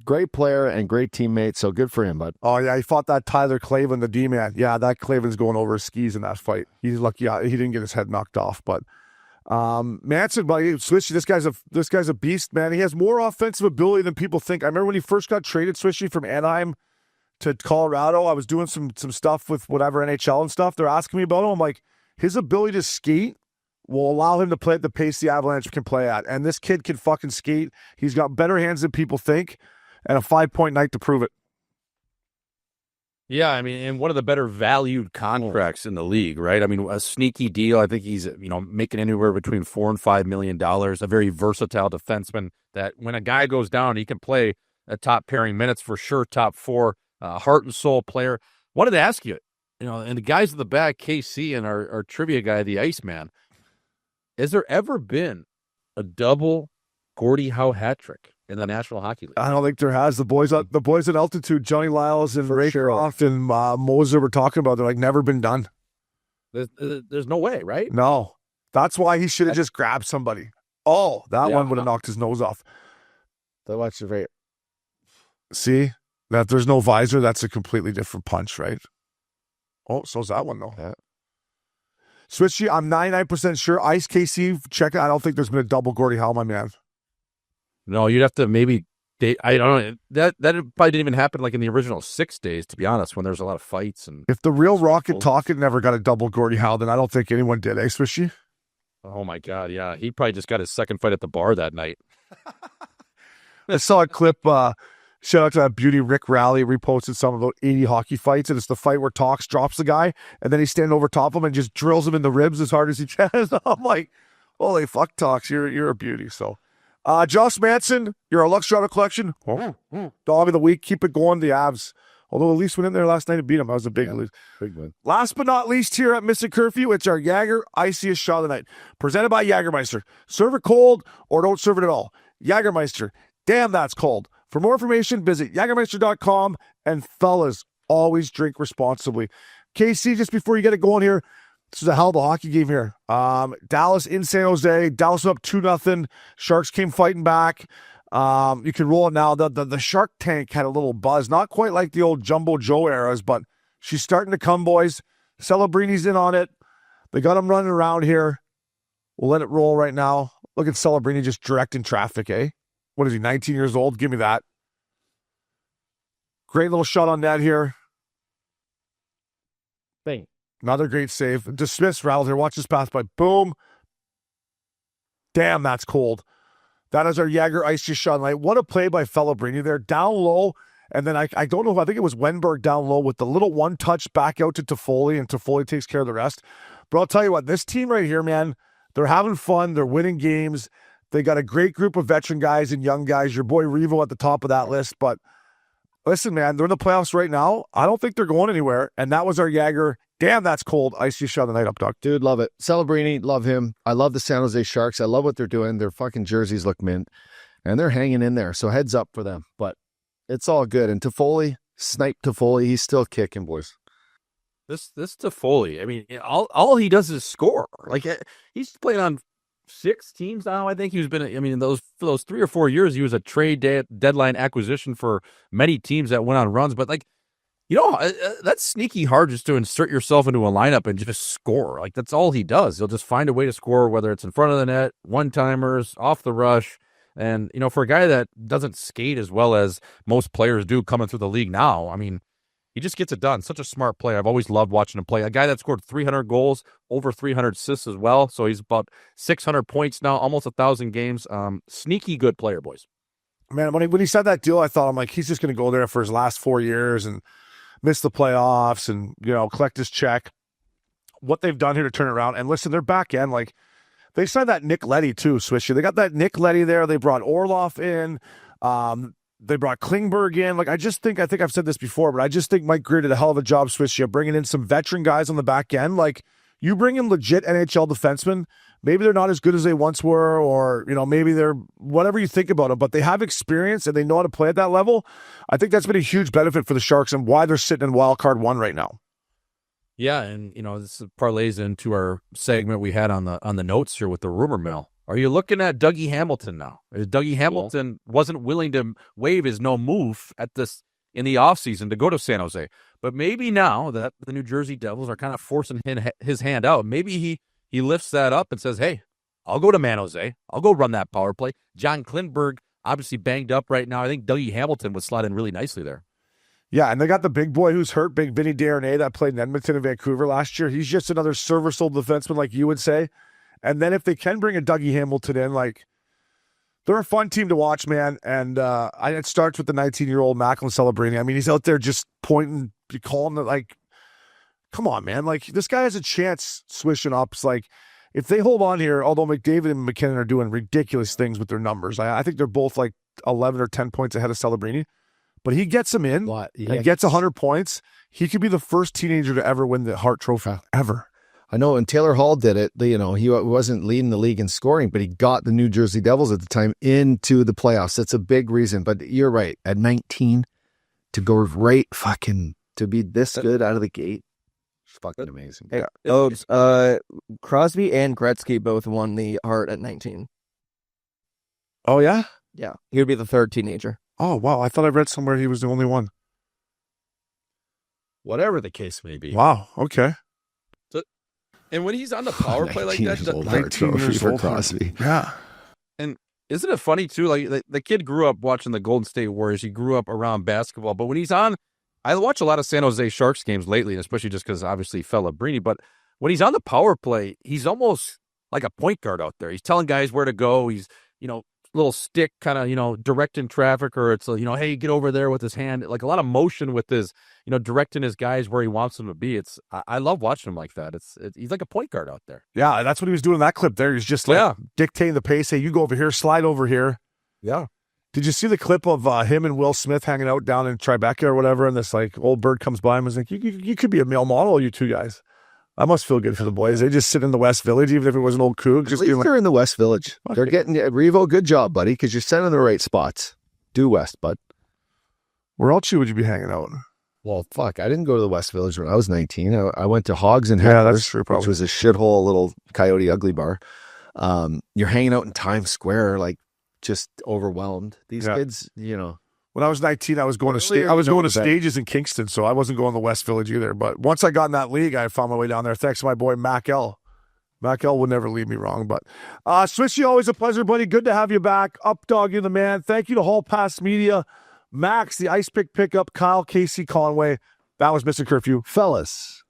Great player and great teammate, so good for him, bud. Oh, yeah, he fought that Tyler Clayton, the D-man. Yeah, that Clayton's going over his skis in that fight. He's lucky he didn't get his head knocked off. But Manson, buddy, Swishy, this guy's a beast, man. He has more offensive ability than people think. I remember when he first got traded, Swishy, from Anaheim to Colorado. I was doing some stuff with whatever NHL and stuff. They're asking me about him. I'm like, his ability to skate will allow him to play at the pace the Avalanche can play at. And this kid can fucking skate. He's got better hands than people think, and a 5-point night to prove it. Yeah, I mean, and one of the better valued contracts in the league, right? I mean, a sneaky deal. I think he's, making anywhere between $4 and $5 million. A very versatile defenseman that when a guy goes down, he can play a top pairing minutes for sure, top 4, heart and soul player. Wanted to ask you, and the guys in the back, KC and our trivia guy, the Iceman, has there ever been a double Gordie Howe hat trick in the National Hockey League? I don't think there has. The boys at altitude, Johnny Lyles and Ray Croft and Moser were talking about. They're like, never been done. There's no way, right? No, that's why he should have just grabbed somebody. Oh, that one would have knocked his nose off. Watch the right. See that there's no visor. That's a completely different punch, right? Oh, so's that one though. Yeah. Switchy, I'm 99% sure. Ice KC, check it. I don't think there's been a double Gordie Howe, my man. No, you'd have to maybe date. I don't know. That probably didn't even happen like in the original 6 days, to be honest, when there's a lot of fights. And if the real Rocket Talkett never got a double Gordie Howe, then I don't think anyone did, eh, Swishy? Oh my God, yeah. He probably just got his second fight at the bar that night. I saw a clip, shout out to that beauty Rick Rally, reposted some about 80 hockey fights, and it's the fight where Talks drops the guy, and then he's standing over top of him and just drills him in the ribs as hard as he can. I'm like, holy fuck, Talks, you're a beauty. So, Josh Manson, you're a Luxury Auto Collection. Dog of the week, keep it going, the Avs. Although at least went in there last night and beat him. That was a big win. Last but not least here at Missin Curfew, it's our Iciest shot of the night. Presented by Jägermeister. Serve it cold or don't serve it at all. Jägermeister. Damn, that's cold. For more information, visit Jägermeister.com. And fellas, always drink responsibly. KC, just before you get it going here, this is a hell of a hockey game here. Dallas in San Jose. Dallas up 2-0. Sharks came fighting back. You can roll it now. The Shark Tank had a little buzz. Not quite like the old Jumbo Joe eras, but she's starting to come, boys. Celebrini's in on it. They got him running around here. We'll let it roll right now. Look at Celebrini just directing traffic, eh? What is he, 19 years old? Give me that. Great little shot on net here. Bang. Another great save. Dismiss rattled here. Watch this pass by. Boom. Damn, that's cold. That is our Jäger Iciest shot night. What a play by Celebrini there. Down low And then I don't know, I think it was Wenberg down low with the little one-touch back out to Toffoli, and Toffoli takes care of the rest. But I'll tell you what, this team right here, man, they're having fun. They're winning games. They got a great group of veteran guys and young guys. Your boy Revo at the top of that list. But listen, man, they're in the playoffs right now. I don't think they're going anywhere. And that was our Jäger. Damn, that's cold. Iciest shot of the night up, Doc. Dude, love it. Celebrini, love him. I love the San Jose Sharks. I love what they're doing. Their fucking jerseys look mint. And they're hanging in there. So heads up for them. But it's all good. And Toffoli, snipe Toffoli, he's still kicking, boys. This Toffoli, I mean, all he does is score. Like, he's played on 6 teams now. I think he's been. I mean, for those 3 or 4 years, he was a trade deadline acquisition for many teams that went on runs. But like, that's sneaky hard just to insert yourself into a lineup and just score. Like, that's all he does. He'll just find a way to score, whether it's in front of the net, one-timers, off the rush. And, for a guy that doesn't skate as well as most players do coming through the league now, I mean, he just gets it done. Such a smart player. I've always loved watching him play. A guy that scored 300 goals, over 300 assists as well. So he's about 600 points now, almost 1,000 games. Sneaky good player, boys. Man, when he said that deal, I thought, I'm like, he's just going to go there for his last 4 years and miss the playoffs and, collect his check. What they've done here to turn it around. And listen, they're back end, like, they signed that Nick Leddy too, Swishy. They got that Nick Leddy there. They brought Orlov in. They brought Klingberg in. Like, I think I've said this before, but I just think Mike Greer did a hell of a job, Swishy, of bringing in some veteran guys on the back end. Like, you bring in legit NHL defensemen, maybe they're not as good as they once were, or, maybe they're whatever you think about them, but they have experience and they know how to play at that level. I think that's been a huge benefit for the Sharks and why they're sitting in wild card 1 right now. Yeah, and this parlays into our segment we had on the notes here with the rumor mill. Are you looking at Dougie Hamilton now? Dougie Hamilton wasn't willing to waive his no move in the offseason to go to San Jose. But maybe now that the New Jersey Devils are kind of forcing his hand out, maybe he lifts that up and says, hey, I'll go to San Jose. I'll go run that power play. John Klingberg, obviously banged up right now. I think Dougie Hamilton would slot in really nicely there. Yeah, and they got the big boy who's hurt, Big Vinny Darnay, that played in Edmonton and Vancouver last year. He's just another serviceable defenseman, like you would say. And then if they can bring a Dougie Hamilton in, like, they're a fun team to watch, man. And it starts with the 19-year-old Macklin Celebrini. I mean, he's out there just pointing, calling it, like, come on, man. Like, this guy has a chance swishing ups. Like, if they hold on here, although McDavid and McKinnon are doing ridiculous things with their numbers, I think they're both like 11 or 10 points ahead of Celebrini. But he gets him in and gets 100 points. He could be the first teenager to ever win the Hart Trophy, ever. I know, and Taylor Hall did it. He wasn't leading the league in scoring, but he got the New Jersey Devils at the time into the playoffs. That's a big reason. But you're right. At 19, to go right to be this good out of the gate, it's fucking amazing. Hey, Crosby and Gretzky both won the Hart at 19. Oh, yeah? Yeah. He would be the 3rd teenager. Oh, wow. I thought I read somewhere he was the only one. Whatever the case may be. Wow. Okay. And when he's on the power play like that, 19 years old for Crosby. Yeah. And isn't it funny too? Like the kid grew up watching the Golden State Warriors. He grew up around basketball. But when he's on, I watch a lot of San Jose Sharks games lately, especially just because obviously Celebrini. But when he's on the power play, he's almost like a point guard out there. He's telling guys where to go. He's little stick kind of, directing traffic, or it's, hey, get over there with his hand, like a lot of motion with his, directing his guys where he wants them to be. I love watching him like that. He's like a point guard out there. Yeah. That's what he was doing in that clip there. He's just dictating the pace. Hey, you go over here, slide over here. Yeah. Did you see the clip of him and Will Smith hanging out down in Tribeca or whatever? And this like old bird comes by and was like, you could be a male model, you two guys. I must feel good for the boys. They just sit in the West Village, even if it was an old Coug. At least they're in the West Village. Okay. They're getting Revo. Good job, buddy, because you're sending the right spots. Due West, bud. Where else would you be hanging out? Well, fuck, I didn't go to the West Village when I was 19. I went to Hogs and Heckler's, that's true, probably. Which was a shithole little Coyote Ugly bar. You're hanging out in Times Square, like just overwhelmed. These kids, When I was 19, I was going to stages in Kingston, so I wasn't going to the West Village either. But once I got in that league, I found my way down there. Thanks to my boy, Mac L. Mac L will never leave me wrong. But Swishy, always a pleasure, buddy. Good to have you back. Up dog, you the man. Thank you to Hall Pass Media, Max, the Ice Pick Pickup, Kyle, Casey, Conway. That was Missin Curfew. Fellas.